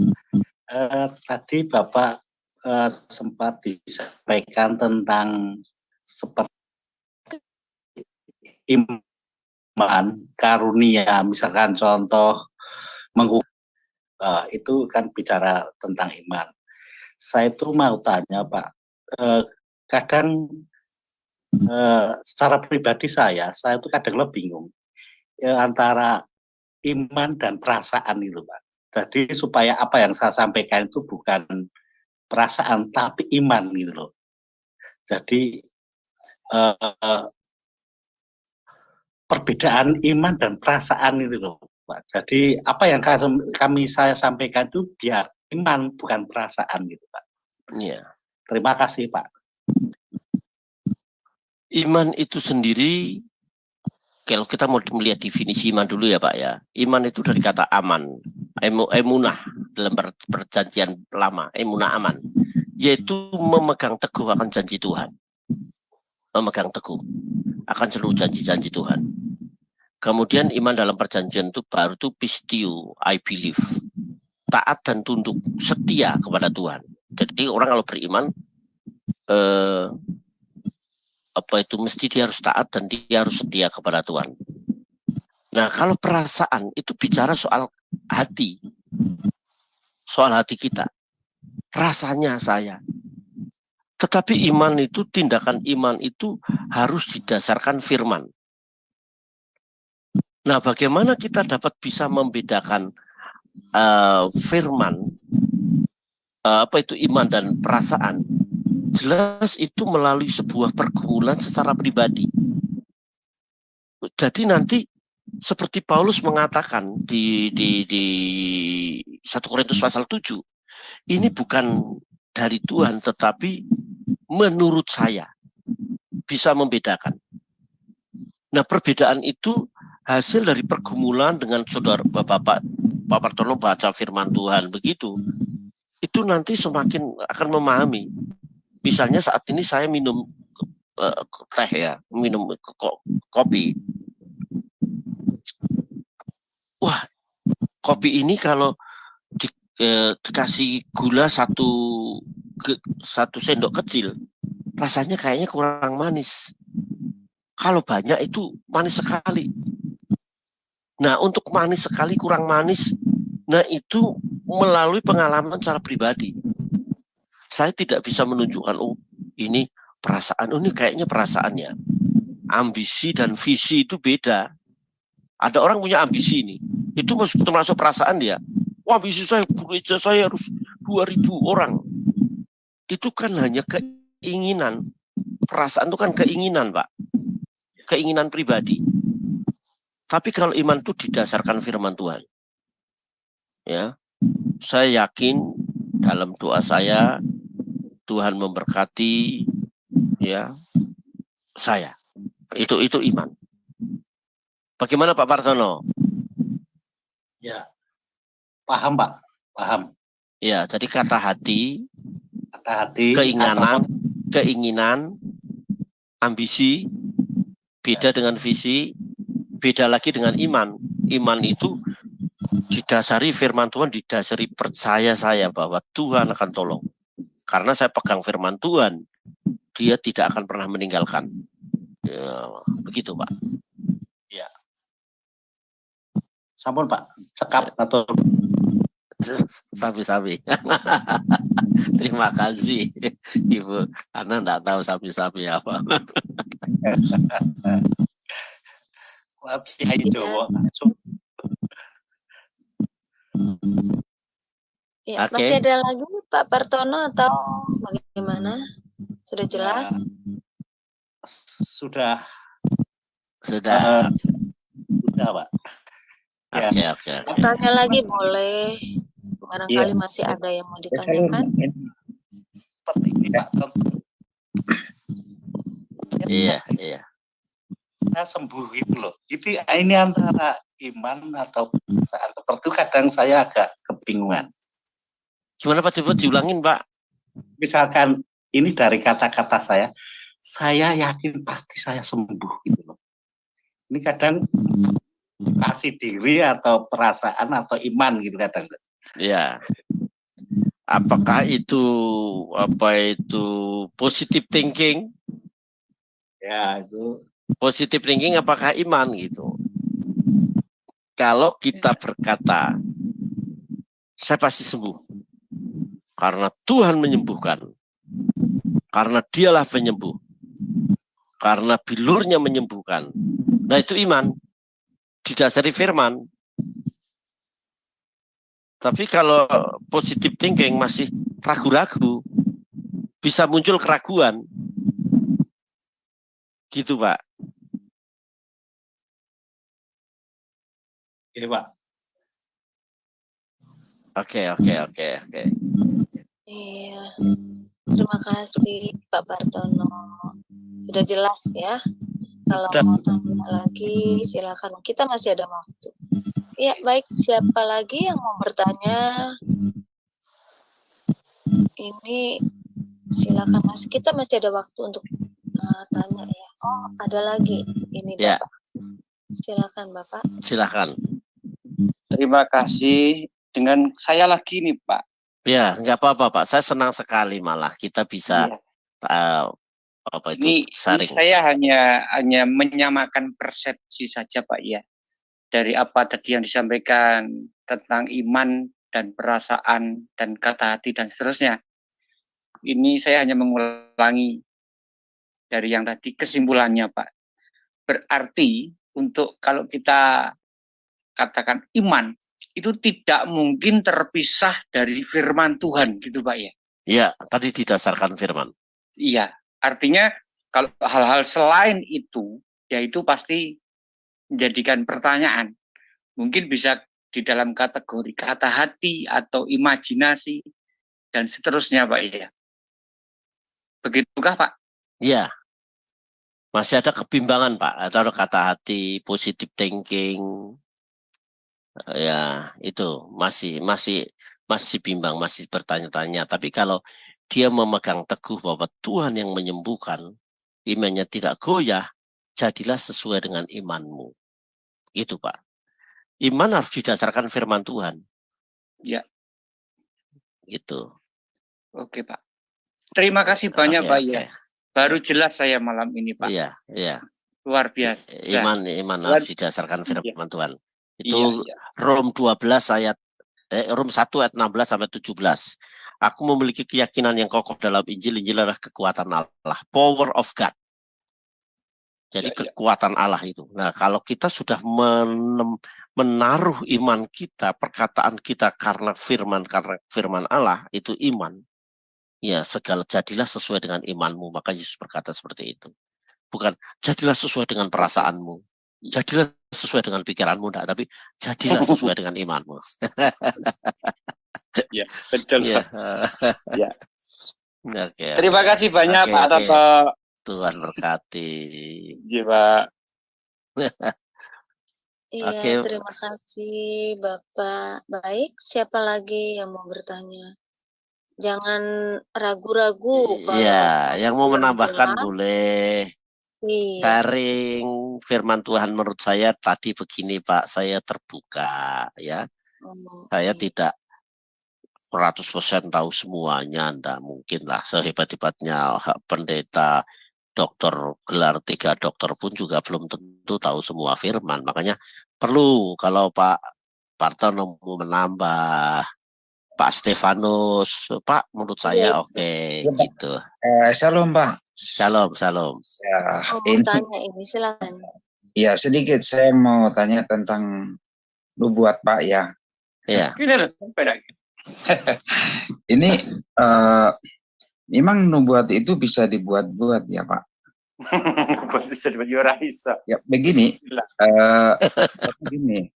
tadi Bapak sempat disampaikan tentang seperti iman, karunia, misalkan contoh itu kan bicara tentang iman. Saya itu mau tanya Pak, kadang secara pribadi saya itu kadang bingung antara iman dan perasaan itu Pak. Jadi supaya apa yang saya sampaikan itu bukan perasaan tapi iman gitu loh. Jadi perbedaan iman dan perasaan itu loh Pak. Jadi apa yang saya sampaikan itu biar iman bukan perasaan gitu Pak. Iya. Terima kasih Pak. Iman itu sendiri, kalau kita mau melihat definisi iman dulu ya Pak ya. Iman itu dari kata aman, emunah dalam perjanjian lama, emunah aman, yaitu memegang teguh akan janji Tuhan. memegang teguh akan seluruh janji-janji Tuhan. Kemudian iman dalam perjanjian itu baru itu pistio, I believe. Taat dan tunduk, setia kepada Tuhan. Jadi orang kalau beriman mesti dia harus taat dan dia harus setia kepada Tuhan. Nah, kalau perasaan itu bicara soal hati. Soal hati kita. Rasanya saya. Tetapi iman itu, tindakan iman itu harus didasarkan firman. Nah, bagaimana kita dapat bisa membedakan firman, iman dan perasaan? Jelas itu melalui sebuah pergumulan secara pribadi. Jadi nanti seperti Paulus mengatakan di 1 Korintus pasal 7, ini bukan dari Tuhan, tetapi menurut saya bisa membedakan. Nah, perbedaan itu hasil dari pergumulan dengan saudara Bapak Partono baca firman Tuhan begitu. Itu nanti semakin akan memahami. Misalnya saat ini saya minum teh ya, minum kopi. Wah, kopi ini kalau dikasih gula satu sendok kecil, rasanya kayaknya kurang manis. Kalau banyak itu manis sekali. Nah, untuk manis sekali, kurang manis, nah itu melalui pengalaman secara pribadi. Saya tidak bisa menunjukkan, oh ini perasaan, oh ini kayaknya perasaannya. Ambisi dan visi itu beda. Ada orang punya ambisi ini, itu termasuk perasaan dia. Wah, ambisi saya, gereja saya harus 2.000 orang. Itu kan hanya keinginan. Perasaan itu kan keinginan, Pak. Keinginan pribadi. Tapi kalau iman itu didasarkan firman Tuhan. Ya. Saya yakin dalam doa saya Tuhan memberkati ya saya. Itu iman. Bagaimana Pak Partono? Ya. Paham, Pak. Paham. Ya, jadi kata hati, keinginan, ambisi, beda dengan visi, beda lagi dengan iman. Iman itu didasari firman Tuhan, didasari percaya saya bahwa Tuhan akan tolong. Karena saya pegang firman Tuhan, dia tidak akan pernah meninggalkan. Ya, begitu Pak. Ya. Sampun Pak, cekap atau sapi-sapi. Terima kasih Ibu. Karena enggak tahu sapi-sapi apa. Kiai Jawa. Ya, masih ada lagi Pak Partono atau bagaimana? Sudah jelas? Sudah Pak. Oke. Tanya lagi boleh. Barangkali masih ada yang mau ditanyakan. Seperti ini Pak. Iya. Kita sembuh gitu loh. Ini antara iman atau perasaan. Seperti itu kadang saya agak kebingungan. Gimana Pak, coba diulangin Pak? Misalkan ini dari kata-kata saya yakin pasti saya sembuh gitu loh. Ini kadang kasih diri atau perasaan atau iman gitu kadang. Ya. Apakah itu positive thinking? Ya, itu positive thinking apakah iman gitu. Kalau kita berkata saya pasti sembuh karena Tuhan menyembuhkan, karena dialah penyembuh, karena bilurnya menyembuhkan, nah itu iman didasari firman. Tapi kalau positive thinking masih ragu-ragu, bisa muncul keraguan gitu Pak. Oke Pak. Oke. Iya. Terima kasih Pak Partono. Sudah jelas ya. Kalau mau tanya lagi silakan. Kita masih ada waktu. Ya, baik. Siapa lagi yang mau bertanya? Ini silakan Mas. Kita masih ada waktu untuk tanya ya. Oh, ada lagi ini Ya. Bapak. Silakan Bapak. Silakan. Terima kasih. Dengan saya lagi nih Pak. Ya, nggak apa-apa Pak. Saya senang sekali malah kita bisa apa itu Ini saring. saya hanya menyamakan persepsi saja Pak ya. Dari apa tadi yang disampaikan tentang iman dan perasaan dan kata hati dan seterusnya. Ini saya hanya mengulangi dari yang tadi kesimpulannya Pak. Berarti untuk kalau kita katakan iman itu tidak mungkin terpisah dari firman Tuhan gitu Pak ya. Iya, tadi didasarkan firman. Iya, artinya kalau hal-hal selain itu yaitu pasti menjadikan pertanyaan. Mungkin bisa di dalam kategori kata hati atau imajinasi dan seterusnya Pak ya. Begitukah Pak? Iya. Masih ada kebimbangan Pak, atau kata hati, positive thinking. Ya, itu masih bimbang, masih bertanya-tanya. Tapi kalau dia memegang teguh bahwa Tuhan yang menyembuhkan, imannya tidak goyah, jadilah sesuai dengan imanmu. Itu Pak. Iman harus didasarkan firman Tuhan. Ya. Gitu. Oke Pak. Terima kasih banyak Pak ya. Baru jelas saya malam ini Pak. Iya, iya. Luar biasa. Iman harus didasarkan firman Tuhan. Itu iya. Rom 12 ayat Rom 1 ayat 16 sampai 17. Aku memiliki keyakinan yang kokoh dalam Injil. Injil adalah kekuatan Allah, power of God. Jadi kekuatan Allah itu. Nah, kalau kita sudah menaruh iman kita, perkataan kita karena firman Allah itu iman. Ya, segala jadilah sesuai dengan imanmu. Maka Yesus berkata seperti itu. Bukan jadilah sesuai dengan perasaanmu. Jadilah sesuai dengan pikiranmu, enggak, tapi jadilah sesuai dengan imanmu. Ya, betul ya. Ya. Okay, terima kasih banyak Pak Toto. Tuhan berkati. Iya Pak. Iya, terima kasih Bapak. Baik, siapa lagi yang mau bertanya? Jangan ragu-ragu kalau yang mau menambahkan boleh. Iya. Sharing firman Tuhan menurut saya tadi begini Pak, saya terbuka ya. Saya tidak 100% tahu semuanya, enggak mungkin lah sehebat-hebatnya pendeta dokter gelar 3 dokter pun juga belum tentu tahu semua firman. Makanya perlu kalau Pak Partono mau menambah, Pak Stefanus, Pak menurut saya oke, gitu. Shalom Pak. Shalom. Ya, tanya ini silakan. Ya, sedikit saya mau tanya tentang nubuat Pak ya. Ya. Ini memang nubuat itu bisa dibuat-buat ya Pak. Ya begini, begini.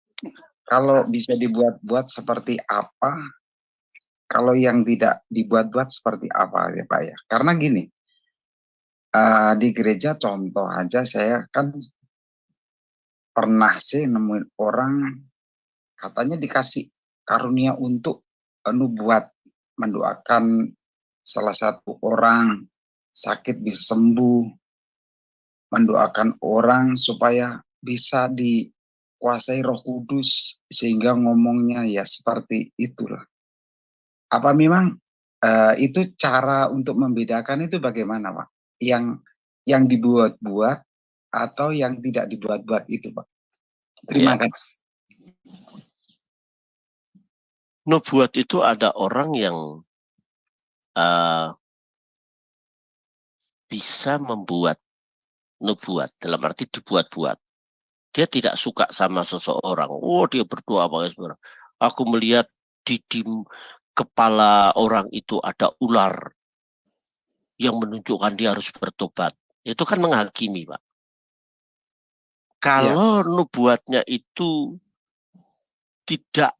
Kalau bisa dibuat-buat seperti apa? Kalau yang tidak dibuat-buat seperti apa ya Pak ya? Karena gini. Di gereja contoh aja saya kan pernah sih nemuin orang katanya dikasih karunia untuk nubuat, mendoakan salah satu orang sakit bisa sembuh, mendoakan orang supaya bisa dikuasai Roh Kudus sehingga ngomongnya ya seperti itulah. Apa memang itu cara untuk membedakan itu bagaimana Pak? Yang dibuat-buat atau yang tidak dibuat-buat itu Pak. Terima kasih. Nubuat itu ada orang yang bisa membuat nubuat, dalam arti dibuat-buat. Dia tidak suka sama seseorang. Oh, dia berdoa pakai suara. Aku melihat di kepala orang itu ada ular yang menunjukkan dia harus bertobat. Itu kan menghakimi, Pak. Kalau nubuatnya itu tidak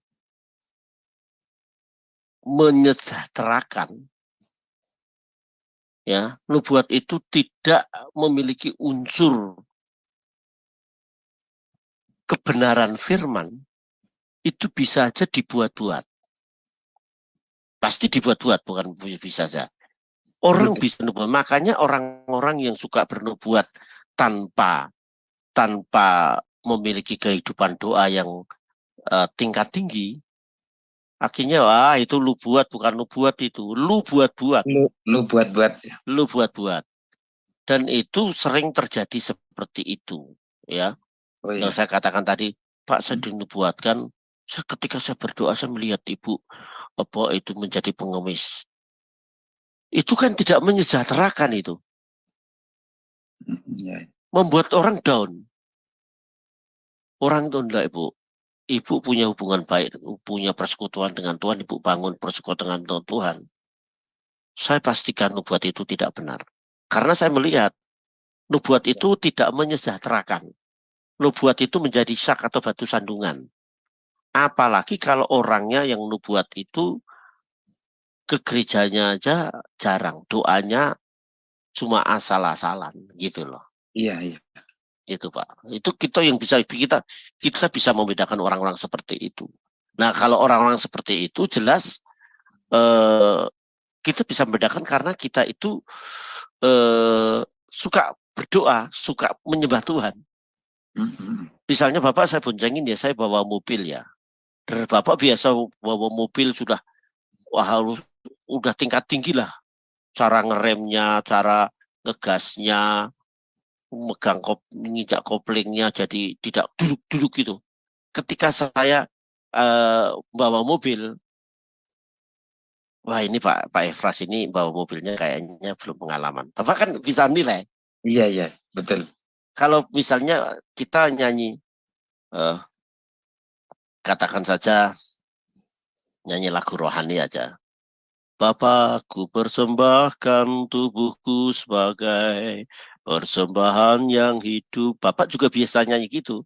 menyejahterakan, ya, nubuat itu tidak memiliki unsur kebenaran firman, itu bisa saja dibuat-buat. Pasti dibuat-buat, bukan bisa saja. Orang bisa nubuat. Makanya orang-orang yang suka bernubuat tanpa memiliki kehidupan doa yang tingkat tinggi, akhirnya wah itu lu buat, bukan nubuat itu, lu buat-buat. Lu buat-buat. Lu buat-buat. Dan itu sering terjadi seperti itu, ya. Oh, Yang saya katakan tadi, Pak, saya dinubuatkan, ketika saya berdoa saya melihat ibu apa itu menjadi pengemis. Itu kan tidak menyejahterakan itu. Membuat orang down. Orang itu enggak, Ibu. Ibu punya hubungan baik, punya persekutuan dengan Tuhan, Ibu bangun persekutuan dengan Tuhan. Saya pastikan nubuat itu tidak benar. Karena saya melihat nubuat itu tidak menyejahterakan. Nubuat itu menjadi syak atau batu sandungan. Apalagi kalau orangnya yang nubuat itu ke gerejanya aja jarang, doanya cuma asal-asalan gitu loh. Iya. Itu Pak. Itu kita yang bisa bisa membedakan orang-orang seperti itu. Nah, kalau orang-orang seperti itu jelas kita bisa membedakan karena kita itu suka berdoa, suka menyembah Tuhan. Misalnya Bapak saya boncengin ya, saya bawa mobil ya. Dan Bapak biasa bawa mobil sudah harus udah tingkat tinggi lah. Cara ngeremnya, cara ngegasnya, menginjak koplingnya, jadi tidak duduk-duduk gitu. Ketika saya bawa mobil, wah ini Pak Efras ini bawa mobilnya kayaknya belum pengalaman. Bapak kan bisa nilai. Iya, betul. Kalau misalnya kita nyanyi, katakan saja nyanyi lagu rohani aja. Bapakku persembahkan tubuhku sebagai persembahan yang hidup. Bapak juga biasa nyanyi gitu.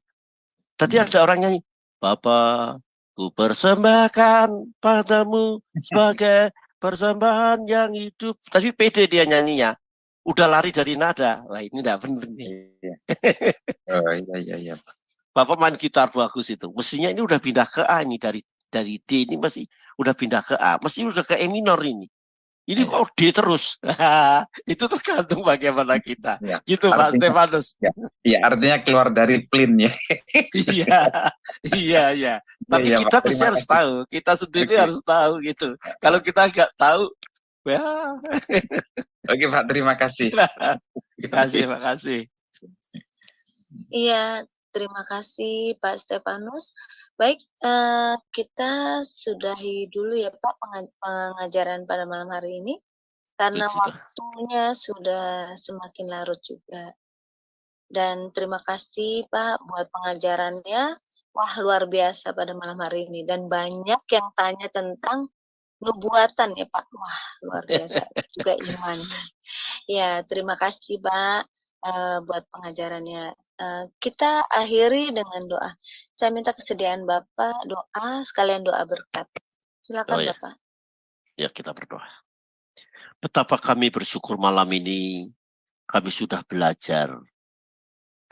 Tadi ada orang nyanyi, Bapakku persembahkan padamu sebagai persembahan yang hidup. Tapi pede dia nyanyinya. Udah lari dari nada. Wah ini enggak benar nih. Oh iya. Bapak main gitar bagus itu. Mestinya ini udah pindah ke A ini dari D ini masih udah pindah ke A, mesti udah ke E minor ini. Ini kok D terus. Itu tergantung bagaimana kita. Ya, gitu artinya, Pak Stefanus. Ya, artinya keluar dari plin ya. Iya. Tapi ya, kita pasti harus tahu. Kita sendiri harus tahu gitu. Kalau kita nggak tahu, ya. Oke Pak, terima kasih. Terima kasih. Iya, terima kasih Pak Stefanus. Baik, kita sudahi dulu ya Pak pengajaran pada malam hari ini. Karena waktunya sudah semakin larut juga. Dan terima kasih Pak buat pengajarannya. Wah, luar biasa pada malam hari ini. Dan banyak yang tanya tentang nubuatan ya Pak. Wah, luar biasa. Juga iman. Ya, terima kasih Pak buat pengajarannya. Kita akhiri dengan doa. Saya minta kesediaan Bapak doa, sekalian doa berkat. Silakan Bapak. Ya, kita berdoa. Betapa kami bersyukur malam ini, kami sudah belajar.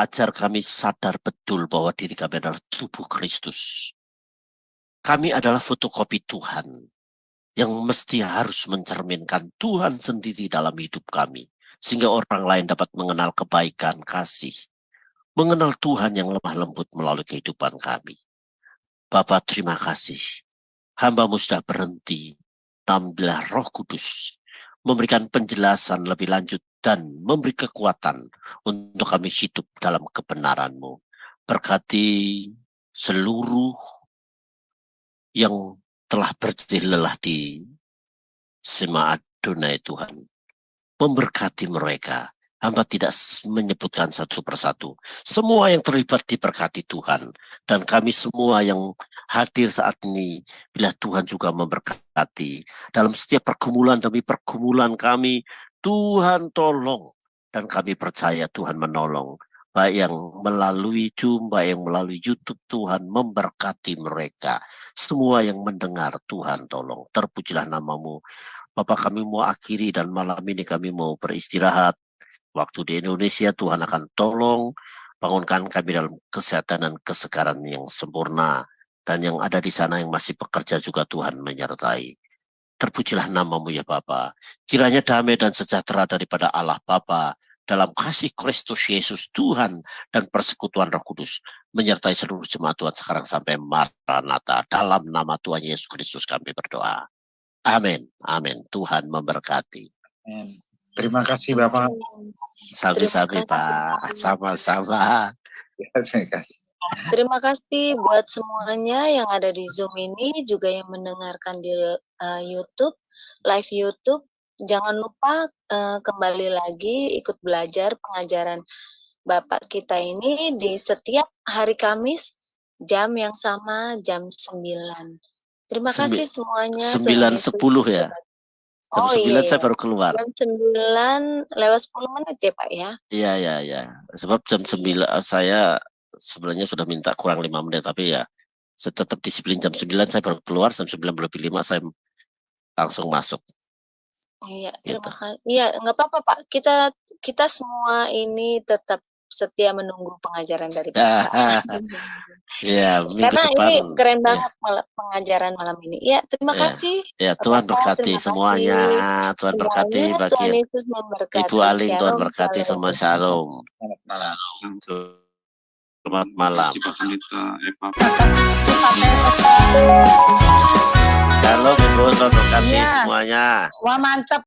Ajar kami sadar betul bahwa diri kami adalah tubuh Kristus. Kami adalah fotokopi Tuhan yang mesti harus mencerminkan Tuhan sendiri dalam hidup kami. Sehingga orang lain dapat mengenal kebaikan, kasih. Mengenal Tuhan yang lemah lembut melalui kehidupan kami. Bapak terima kasih. Hamba-Mu sudah berhenti. Ambillah Roh Kudus. Memberikan penjelasan lebih lanjut dan memberi kekuatan untuk kami hidup dalam kebenaran-Mu. Berkati seluruh yang telah berjih lelah di Semaat Adonai Tuhan. Memberkati mereka. Hamba tidak menyebutkan satu persatu. Semua yang terlibat diberkati Tuhan. Dan kami semua yang hadir saat ini, bila Tuhan juga memberkati. Dalam setiap pergumulan demi pergumulan kami, Tuhan tolong. Dan kami percaya Tuhan menolong. Baik yang melalui Zoom, baik yang melalui YouTube, Tuhan memberkati mereka. Semua yang mendengar, Tuhan tolong. Terpujilah nama-Mu. Bapak, kami mau akhiri dan malam ini kami mau beristirahat. Waktu di Indonesia Tuhan akan tolong bangunkan kami dalam kesehatan dan kesegaran yang sempurna. Dan yang ada di sana yang masih bekerja juga Tuhan menyertai. Terpujilah namamu ya Bapa. Kiranya damai dan sejahtera daripada Allah Bapa dalam kasih Kristus Yesus Tuhan dan persekutuan Roh Kudus menyertai seluruh jemaat Tuhan sekarang sampai Maranatha. Dalam nama Tuhan Yesus Kristus kami berdoa. Amin. Amin. Tuhan memberkati. Amin. Terima kasih Bapak. Sami-sami Pak. Sama-sama. Terima kasih. Terima kasih buat semuanya yang ada di Zoom ini, juga yang mendengarkan di YouTube, live YouTube. Jangan lupa kembali lagi ikut belajar pengajaran Bapak kita ini di setiap hari Kamis, jam yang sama, jam 9. Terima kasih semuanya. 9.10 ya? Jam 9 saya baru keluar. Jam 9 lewat 10 menit ya Pak ya? Iya. Sebab jam 9 saya sebenarnya sudah minta kurang 5 menit, tapi ya saya tetap disiplin. Jam 9 saya baru keluar, jam 9:05 saya langsung masuk. Iya, terima kasih. Iya, nggak apa-apa Pak. Kita semua ini tetap setia menunggu pengajaran dari Bapak. Iya, karena depan, ini keren banget pengajaran malam ini. Iya, terima kasih. Ya, Tuhan berkati semuanya. Tuhan berkati bagi Tuhan Yesus memberkati. Ibu Aling, Tuhan berkati semua. Shalom. Selamat malam. Shalom Ibu, Tuhan berkati semuanya. Wah, mantap.